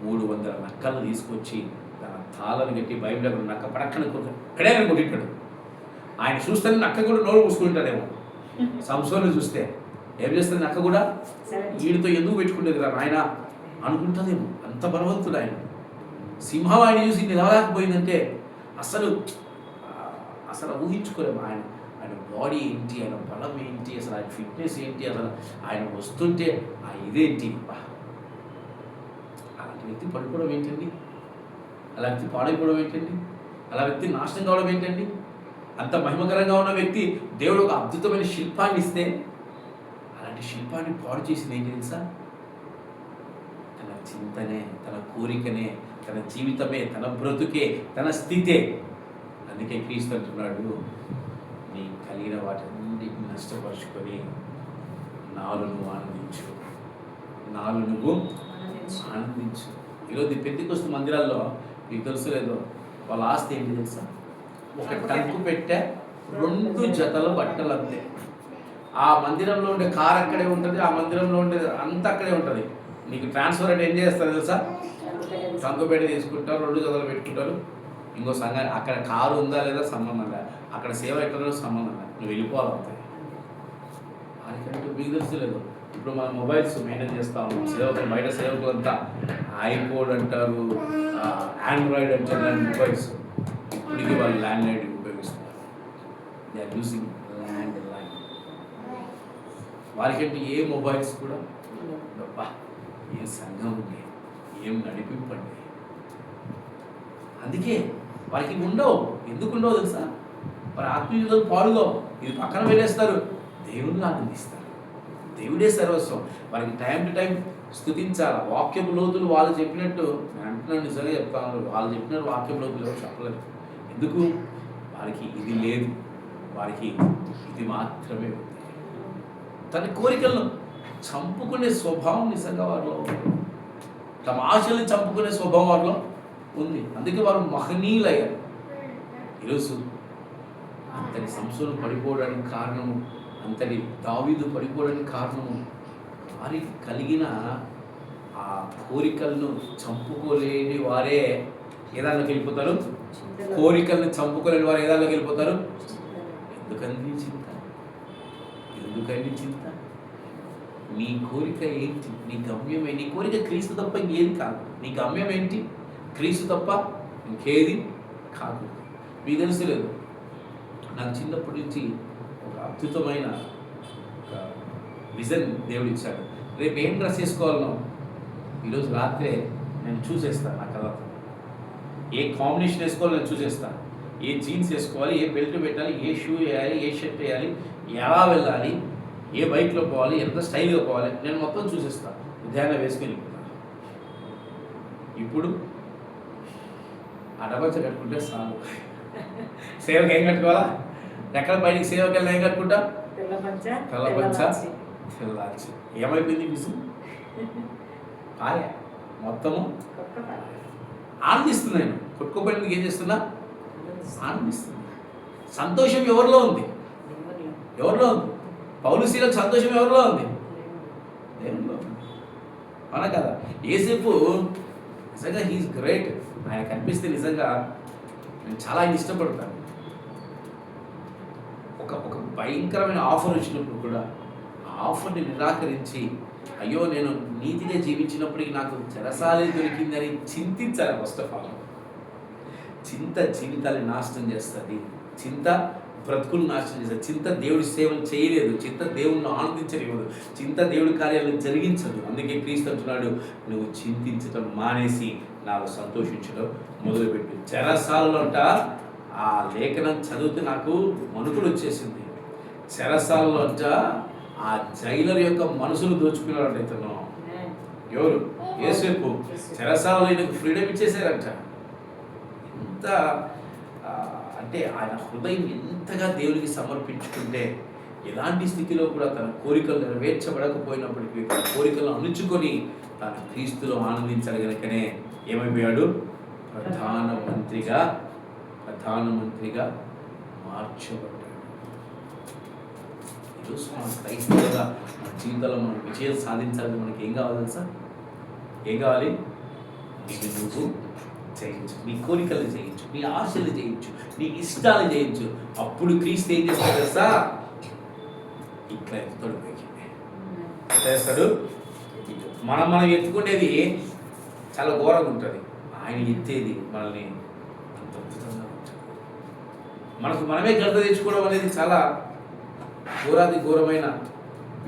300 నక్కలను తీసుకొచ్చి తన తాళను కట్టి బైబిల్ నక్క పడక్కన కడే కొట్టింటాడు. ఆయన చూస్తే నక్క కూడా నోరు పూసుకుంటాడేమో. సంసోను చూస్తే ఏం చేస్తుంది నక్క కూడా? వీడితో ఎందుకు పెట్టుకుంటుంది కదా ఆయన అనుకుంటుందేమో. అంత బలవంతుడు ఆయన. సింహం ఆయన చూసి నిలవలేకపోయిందంటే అసలు ఊహించుకోలేము. ఆయన బాడీ ఏంటి, ఆయన బలం ఏంటి, అసలు ఆయన ఫిట్నెస్ ఏంటి, అసలు ఆయన వస్తుంటే ఆ ఇదేంటి. అలాంటి వ్యక్తి పడిపోవడం ఏంటండి? అలా వ్యక్తి పాడైపోవడం ఏంటండి? అలా వ్యక్తి నాశనం కావడం ఏంటండి? అంత మహిమకరంగా ఉన్న వ్యక్తి దేవుడు ఒక అద్భుతమైన శిల్పాన్ని ఇస్తే అలాంటి శిల్పాన్ని పాడు చేసింది ఏంటి తెలుసా? తన చింతనే, తన కోరికనే, తన జీవితమే, తన బ్రతుకే, తన స్థితే. అందుకే క్రీస్తు అంటున్నాడు, నీ కలిగిన వాటన్నిటిని నష్టపరుచుకొని నాలో నువ్వు ఆనందించు. ఈరోజు పెద్దకొస్తు మందిరాల్లో మీకు తెలుసు లేదో, వాళ్ళ ఆస్తి ఏంటి తెలుసా? ఒక టంకు పెట్టే 2 జతల బట్టలు అంతే. ఆ మందిరంలో ఉండే కార్ అక్కడే ఉంటుంది, ఆ మందిరంలో ఉండే అంతా అక్కడే ఉంటుంది. నీకు ట్రాన్స్ఫర్ అంటే ఏం చేస్తారు తెలుసా? సంకుపేట తీసుకుంటారు, 2 జతలు పెట్టుకుంటారు. ఇంకో సంఘం అక్కడ కారు ఉందా లేదా సంబంధం లేదు, అక్కడ సేవ ఎట్లా సంబంధం లేదు, నువ్వు వెళ్ళిపోవాలి. వారికంటే మీకు తెలుసు. ఇప్పుడు మన మొబైల్స్ మెయింటైన్ చేస్తా ఉన్నాం, సేవకులు బయట సేవకులు అంతా ఐఫోన్ అంటారు, ఆండ్రాయిడ్ అంటారు, ఇలాంటి మొబైల్స్. ఇప్పటికీ వాళ్ళు ల్యాండ్ లైన్ ఉపయోగిస్తున్నారు. They are using land line. వారికంటే ఏ మొబైల్స్ కూడా డబ్బా, ఏ సంఘం ఉంది, ఏం నడిపింపండి. అందుకే వారికి ఉండవు. ఎందుకు ఉండవు తెలుసా? వారి ఆత్మీయులు పాడులో ఇది పక్కన వెళ్ళేస్తారు, దేవుళ్ళు ఆనందిస్తారు. దేవుడే సర్వస్వం. వారికి టైం టు టైం స్తుతించాలి. వాక్యపు లోతులు వాళ్ళు చెప్పినట్టు, నేను అంటున్నాను, నిజంగా చెప్తాను, వాళ్ళు చెప్పినట్టు వాక్యపు లోతులు ఎవరు చెప్పలేరు. ఎందుకు? వారికి ఇది లేదు, వారికి ఇది మాత్రమే ఉంది. తన కోరికలను చంపుకునే స్వభావం నిజంగా వారిలో ఉంది. తమ ఆశల్ని చంపుకునే స్వభావం వారిలో ఉంది. అందుకే వారు మహనీయులయ్యారు. ఈరోజు అంతటి సంసోను పడిపోవడానికి కారణము, అంతటి దావీదు పడిపోవడానికి కారణము, వారికి కలిగిన ఆ కోరికలను చంపుకోలేని వారే ఏదాల్లోకి వెళ్ళిపోతారు. కోరికలను చంపుకోలేని వారు ఏదాల్లోకి వెళ్ళిపోతారు. ఎందుకని చింత? ఎందుకని చింత? నీ కోరిక ఏంటి? నీ గమ్యం ఏంటి? నీ కోరిక క్రీస్తు తప్ప ఇంకేది కాదు. నీ గమ్యం ఏంటి? క్రీస్తు తప్ప ఇంకేది కాదు. మీకు తెలుసులేదు, నాకు చిన్నప్పటి నుంచి ఒక అద్భుతమైన ఒక విజన్ దేవుడు ఇచ్చాడు. రేపు ఏం డ్రెస్ వేసుకోవాలనో ఈరోజు రాత్రే నేను చూసేస్తాను. నా కథ ఏ కాంబినేషన్ వేసుకోవాలో నేను చూసేస్తాను. ఏ జీన్స్ వేసుకోవాలి, ఏ బెల్ట్ పెట్టాలి, ఏ షూ వేయాలి, ఏ షర్ట్ వేయాలి, ఎలా వెళ్ళాలి, ఏ బైక్లో పోవాలి, ఎంత స్టైల్గా పోవాలి, నేను మొత్తం చూసేస్తాను. ఉదయాన్నే వేసుకొని ఇప్పుడు అడపచ్చ కట్టుకుంటే చాలు. సేవకి ఏం కట్టుకోవాలా? ఎక్కడ బయటికి సేవకి వెళ్ళి ఏం కట్టుకుంటా? తెల్లపంచ తెల్లార్చి. ఏమైపోయింది మిస్? పాయ మొత్తము ఆనందిస్తుంది. నేను కొట్టుకోపోయినందుకు ఏం చేస్తున్నా? ఆనందిస్తుంది. సంతోషం ఎవరిలో ఉంది? ఎవరిలో ఉంది? పౌలు శీలకు సంతోషం ఎవరిలో ఉంది? దేవునిలో ఉంది. అవునా కదా? యేసేపు నిజంగా హీఈస్ గ్రేట్. ఆయన కనిపిస్తే నిజంగా నేను చాలా ఆయన ఇష్టపడతాను. ఒక భయంకరమైన ఆఫర్ వచ్చినప్పుడు కూడా ఆ ఆఫర్ని నిరాకరించి, అయ్యో నేను నీతిగా జీవించినప్పటికీ నాకు చెరసాలే దొరికిందని చింతించాలి. ఫస్ట్ ఆఫ్ ఆల్ చింత జీవితాన్ని నాశనం చేస్తుంది. చింత బ్రతుకులు నాశనం చేస్తుంది. చింత దేవుడి సేవలు చేయలేదు. చింత దేవుడిని ఆనందించనివ్వదు. చింత దేవుడి కార్యాలను జరిగించదు. అందుకే క్రీస్తు అంటున్నాడు, నువ్వు చింతించడం మానేసి నాకు సంతోషించడం మొదలుపెట్టు. చెరసాలలో అంట ఆ లేఖనం చదివితే నాకు మనుకులు వచ్చేసింది. చెరసాలలో అంట ఆ జైలర్ యొక్క మనసును దోచుకున్నాడు. ఇతను ఎవరు? యేసేపు. చెరసాలలో ఈయనకు ఫ్రీడమ్ ఇచ్చేసారంట. ఎంత అంటే ఆయన హృదయం ఎంతగా దేవునికి సమర్పించుకుంటే, ఎలాంటి స్థితిలో కూడా తన కోరికలు నెరవేర్చబడకపోయినప్పటికీ తన కోరికలను అణుచుకొని తన క్రీస్తులో ఆనందించాలి. కనుకనే ఏమైపోయాడు? ప్రధానమంత్రిగా మార్చబడ్డాడు. ఈరోజు మన క్రైస్తవులుగా మన జీవితంలో మనం విజయం సాధించాలని మనకి ఏం కావాలి తెలుసా? ఏం కావాలి? నీకు నువ్వు జయించు, నీ కోరికలు జయించు, నీ ఆశలు జయించు, నీ ఇష్టాలు జయించు. అప్పుడు క్రీస్తు ఏం చేస్తాడు తెలుసా? ఇట్లా ఎత్తుతాడు పైకి. ఎట్లా చేస్తాడు? మనం ఎత్తుకునేది చాలా ఘోరంగా ఉంటుంది. ఆయన ఎత్తేది మనల్ని అంత అద్భుతంగా ఉంటుంది. మనకు మనమే ఘనత తెచ్చుకోవడం అనేది చాలా ఘోరమైన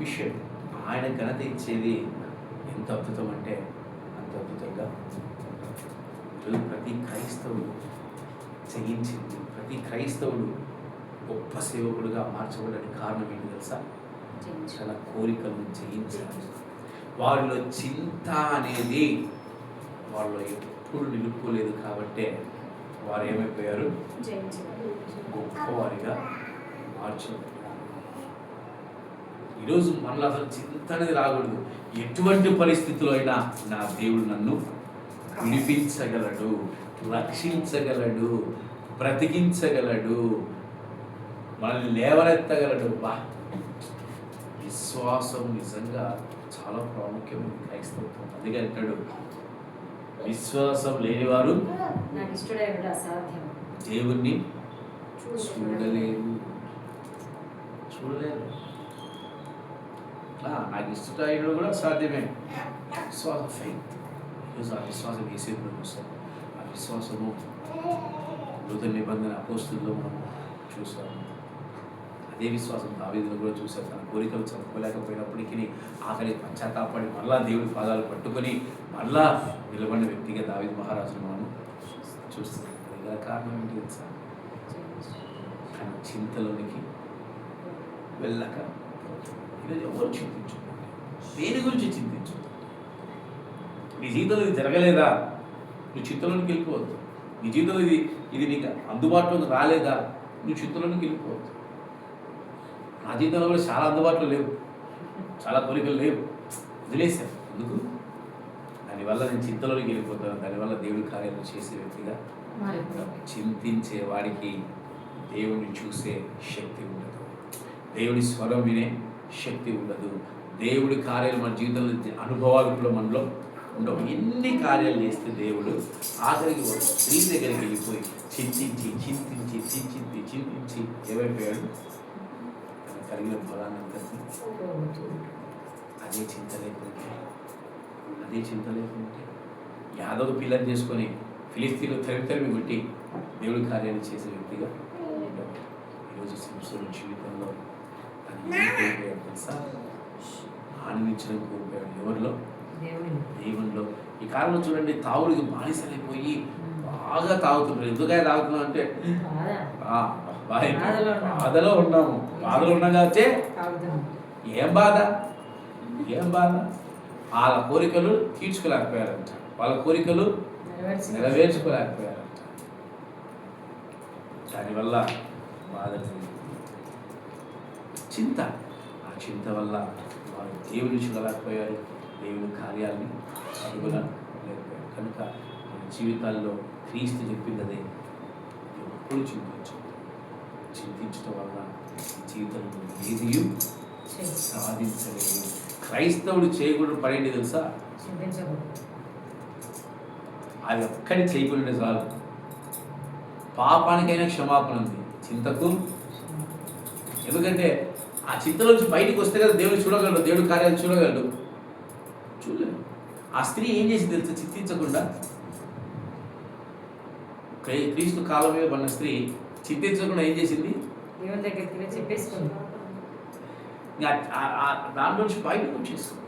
విషయం. ఆయన ఘనత ఇచ్చేది ఎంత అద్భుతం అంటే అంత అద్భుతంగా. ప్రతి క్రైస్తవుడు జయించింది, ప్రతి క్రైస్తవుడు గొప్ప సేవకుడుగా మార్చబడడానికి కారణం ఏంటి తెలుసా? తన కోరికలను జయించాలి. వారిలో చింత అనేది వాళ్ళు ఎప్పుడు నిలుపుకోలేదు. కాబట్టే వారు ఏమైపోయారు? గొప్పవారిగా మార్చబడ్డారు. ఈరోజు మనలో అసలు చింత అనేది రాకూడదు. ఎటువంటి పరిస్థితుల్లో అయినా నా దేవుడు నన్ను విడిపించగలడు, రక్షించగలడు, బ్రతికించగలడు, మనల్ని లేవనెత్తగలడు. విశ్వాసం నిజంగా చాలా ప్రాముఖ్యమైన క్రైస్తవం. అందుకే అంటాడు, విశ్వాసం లేనివారు నాకు ఇష్టడైన అసాధ్యం. దేవుణ్ణి చూడలేరు. నాకు ఇష్టడైన కూడా సాధ్యమే. విశ్వాసం, ఫెయిత్. ఈరోజు ఆ విశ్వాసం వేసేప్పుడు చూస్తాం. ఆ విశ్వాసము నూతన నిబంధన అపోస్తుల్లో మనం చూసాము. అదే విశ్వాసం దావీదులో కూడా చూసాం. తన కోరికలు చదువుకోలేకపోయినప్పటికీ ఆఖరి పశ్చాత్తాపడి మళ్ళా దేవుడి పాదాలు పట్టుకొని మళ్ళా నిలబడిన వ్యక్తిగా దావీదు మహారాజును మనం చూస్తాం. గల కారణం ఏంటి తెలుసా? తన చింతలోనికి వెళ్ళక. ఈరోజు ఎవరు చింతించు, దేని గురించి చింతించు. నీ జీవితంలో ఇది జరగలేదా, నువ్వు చింతలోనికి వెళ్ళిపోవద్దు. నీ జీవితంలో ఇది నీకు అందుబాటులోకి రాలేదా, నువ్వు చింతలోనికి వెళ్ళిపోవద్దు. నా జీవితంలో కూడా చాలా అందుబాటులో లేవు, చాలా కోరికలు లేవు, వదిలేశాను. ఎందుకు? దానివల్ల నేను చింతలోనికి వెళ్ళిపోతాను. దానివల్ల దేవుడి కార్యాలు చేసే వ్యక్తిగా చింతించే వాడికి దేవుడిని చూసే శక్తి ఉండదు, దేవుడి స్వరం వినే శక్తి ఉండదు, దేవుడి కార్యాలు మన జీవితంలో అనుభవాలు కూడా మనలో ఉండవు. ఎన్ని కార్యాలు చేస్తే దేవుడు ఆఖరికి ఒక స్త్రీ దగ్గరికి వెళ్ళిపోయి చింతించి ఏమైపోయాడు? కలిగిన బలాన్నంతటి అదే చింత లేకుంటే యాదవ్ పిల్లని చేసుకొని ఫిలిస్తీన్లు తరిమి కొట్టి దేవుడి కార్యాలు చేసే వ్యక్తిగా ఈరోజు సంవత్సరం జీవితంలో తెలుసా? ఆనందించడం కోల్పోయాడు. ఎవరిలో? దేవునిలో. ఈ కాలంలో చూడండి, తాగుడికి బానిసలైపోయి బాగా తాగుతున్నారు. ఎందుకై తాగుతున్నాం అంటే బాధలో ఉన్నాము. బాధలో ఉన్నాం కాబట్టి ఏం బాధ వాళ్ళ కోరికలు తీర్చుకోలేకపోయారంట, వాళ్ళ కోరికలు నెరవేర్చుకోలేకపోయారంట. దానివల్ల బాధ, చింత. ఆ చింత వల్ల వారు దేవుని చూడలేకపోయారు, దేవుని కార్యాలని కనుగొనలేకపోయారు. కనుక మన జీవితాల్లో క్రీస్తు చెప్పింది అదే, ఎప్పుడు చింతించడం వల్ల జీవితంలో ఏది సాధించలేదు. క్రైస్తవుడు చేయకూడదు పడేది తెలుసా? అది ఒక్కడి చేయకుండా చాలు. పాపానికైనా క్షమాపణ ఉంది, చింతకు. ఎందుకంటే ఆ చింతలోంచి బయటకు వస్తే కదా దేవుడు చూడగలడు, దేవుడి కార్యాలు చూడగలడు. చూడలేదు. ఆ స్త్రీ ఏం చేసి తెలుసా? చింతించకుండా, క్రీస్తు కాలం మీద పడిన స్త్రీ చింతించకుండా ఏం చేసింది? దేవుని దగ్గరికి చెప్పేసుకుంది. దాని నుంచి బయటకు వచ్చేస్తుంది.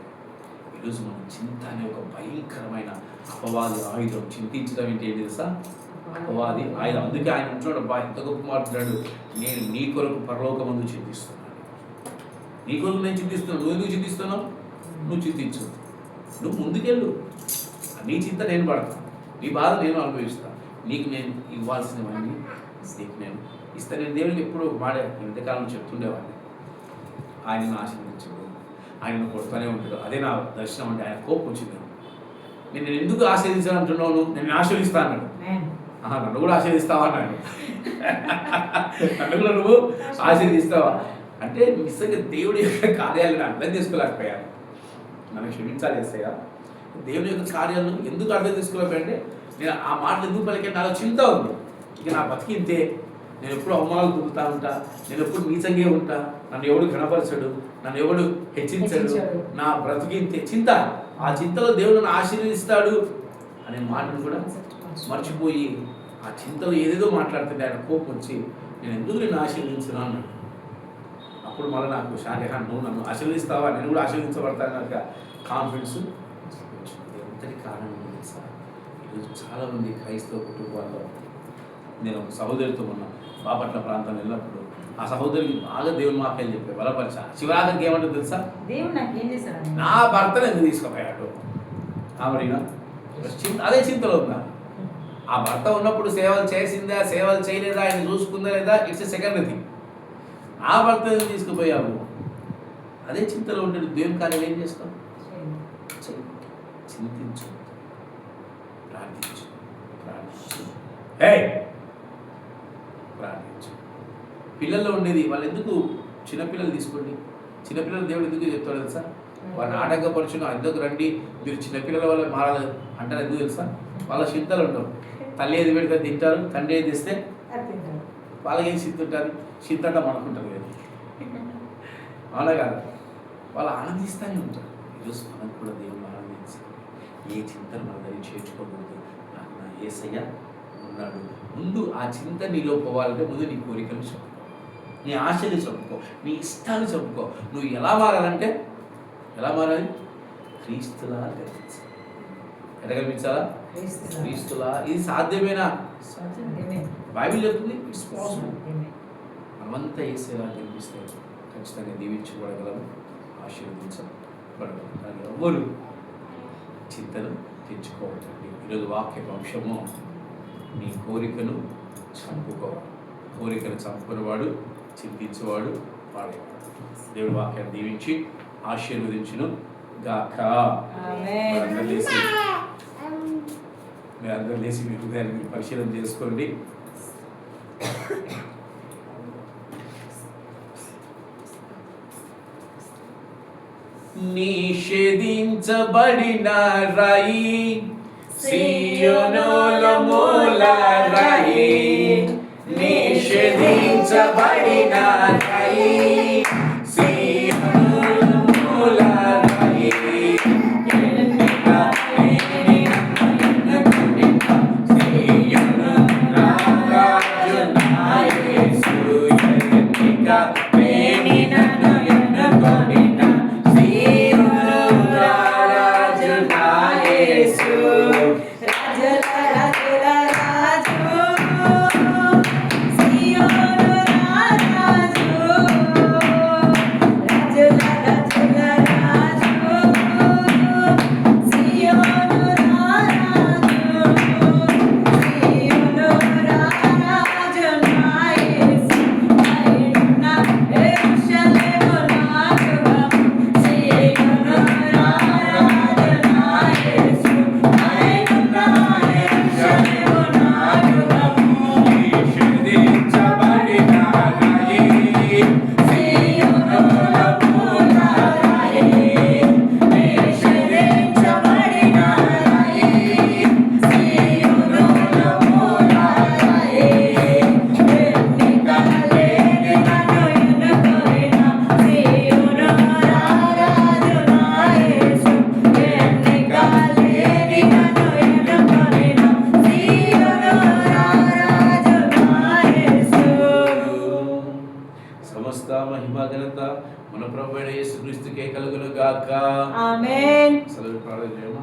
ఈరోజు మనం చింత అనే ఒక భయంకరమైన అపవాది ఆయుధం. చింతించడం ఏంటి తెలుసా? అపవాది ఆయుధం. అందుకే ఆయన ఉంటున్నాడు, ఎంత గొప్ప మాట్లాడు, నేను నీ కొరకు పరలోకమందు చింతిస్తున్నాను. నీ కొరకు నేను చింతిస్తున్నాను. నువ్వు ఎందుకు చింతిస్తున్నావు? నువ్వు చింతించు, నువ్వు ముందుకెళ్ళు. నీ చింత నేను పడతాను, నీ బాధ నేను అనుభవిస్తాను. నీకు నేను ఇవ్వాల్సినవన్నీ నీకు నేను ఇస్తాను. నేను దేవుడికి ఎప్పుడు వాడే ఇంతకాలం చెప్తుండేవాడిని, ఆయనను ఆశీర్వదించడు, ఆయనను కొడుతూనే ఉంటాడు. అదే నా దర్శనం. అంటే ఆయన కోపం వచ్చింది. నేను ఎందుకు ఆశీర్వదించాను అంటున్నావు? నేను ఆశీర్వదిస్తా అన్నాడు. నన్ను కూడా ఆశీర్వదిస్తావా అన్నాడు. నన్ను కూడా నువ్వు ఆశీర్వదిస్తావా అంటే నిజంగా దేవుడి యొక్క కార్యాలను అర్థం చేసుకోలేకపోయాను. నన్ను క్షమించాలి చేస్తాయా? దేవుడి యొక్క కార్యాలను ఎందుకు అర్థం చేసుకోలేకపోయానంటే, నేను ఆ మాటలు ఎందుకు పలికే నాలో చింత ఉంది. ఇక నా బతికింతే, నేను ఎప్పుడు అవమానాలు పొందుతూ ఉంటా, నేను ఎప్పుడు నీచంగా ఉంటా, నన్ను ఎవడు గణపరచడు, నన్ను ఎవడు హెచ్చించడు, నా బ్రతికింతే చింత. ఆ చింతలో దేవుడు నన్ను ఆశీర్వదిస్తాడు అనే మాటను కూడా మర్చిపోయి ఆ చింతలో ఏదేదో మాట్లాడుతుంటే ఆయన కోపం వచ్చి, నేను ఎందుకు నిన్ను ఆశీర్వదించున్నా అన్నాడు. అప్పుడు మళ్ళీ నాకు షాజహాన్, నువ్వు నన్ను ఆశీర్వదిస్తావా, నేను కూడా ఆశీర్వదించబడతాను కనుక కాన్ఫిడెన్స్ ఎంతటి కారణం ఉంది సార్. ఈరోజు చాలామంది క్రైస్తవ కుటుంబాల్లో, నేను ఒక సహోదరితో ఉన్న బాపట్ల ప్రాంతం వెళ్ళినప్పుడు ఆ సహోదరికి బాగా దేవుని మాటలు చెప్పే బలపరిచా. చివరాఖరికి ఏమంటుంది తెలుసా? దేవుడు నాకేం చేశాడు? నా భర్తను ఎందుకు తీసుకుపోయాడు? ఆవిడ అదే చింతలో ఉందా? ఆ భర్త ఉన్నప్పుడు సేవలు చేసిందా, సేవలు చేయలేదా, ఆయన చూసుకుందా లేదా, ఇట్స్ సెకండ్ థింగ్. నా భర్త ఎందుకు తీసుకుపోయావు? అదే చింతలో ఉంటాడు. దేవుని కార్యాలు ఏం చేస్తాం? చింతించు, ప్రార్థించు, ప్రార్థించు. పిల్లల్లో ఉండేది, వాళ్ళు ఎందుకు చిన్నపిల్లలు తీసుకోండి, చిన్నపిల్లలు దేవుడు ఎందుకు చెప్తాడు తెలుసా? వారిని ఆటంకపరచును, ఎందుకు రండి మీరు చిన్నపిల్లల వల్ల మారాలి అంటారు. ఎందుకు తెలుసా? వాళ్ళ చింతలు ఉండవు. తల్లి ఏది పెడితే తింటారు, తండ్రి ఏది ఇస్తే వాళ్ళకి ఏం చింత ఉంటుంది. చింత అంటే మనకుంటారు కదా, అవునా కాదు? వాళ్ళు ఆనందిస్తూనే ఉంటారు. ఈరోజు మనకు కూడా దేవుడు ఆనందించి ఏ చింతను మన దగ్గర చేర్చుకోకూడదు. నాకు నా యేసయ్య ఉన్నాడు. ముందు ఆ చింత నీలో పోవాలంటే ముందు నీ కోరికలు చెప్పుకో, నీ ఆశలు చెప్పుకో, నీ ఇష్టాలు చెప్పుకో. నువ్వు ఎలా మారాలంటే ఎలా మారాలి? క్రీస్తులా కనిపించాలి. ఎట్లా కనిపించాలా? క్రీస్తులా. ఇది సాధ్యమేనా? బైబిల్ చెప్తుంది ఇట్స్ పాసిబుల్. మనమంతా యేసేలా కనిపిస్తే ఖచ్చితంగా దీవించబడగలము, ఆశీర్వదించబడగలము. కానీ ఎవ్వరు చింతను తెచ్చుకోవద్దండి. ఈరోజు వాక్య అంశము నీ కోరికను చంపుకో. కోరికను చంపుకునేవాడు చింతించేవాడు వాడేవాడు. దేవుడి వాక్యాన్ని దీవించి ఆశీర్వదించును గాక. మీరందరూ లేచి మీ హృదయాన్ని పరిశీలన చేసుకోండి. నిషేధించబడిన రాయి, సీయోనులో మూల రాయి, నిషేధించబడిన రాయి, సీయోనులో మూల రాయి, సీయోను రాజు నా యేసు, ఎన్నిక లేని నన్ను ఎన్నుకొనిన సీయోను రాజు నా యేసు. సమస్త మహిమ ఘనత మన ప్రభువైన యేసుక్రీస్తుకే కలుగును గాక. ఆమేన్. అసలు ప్రార్థన చేయము.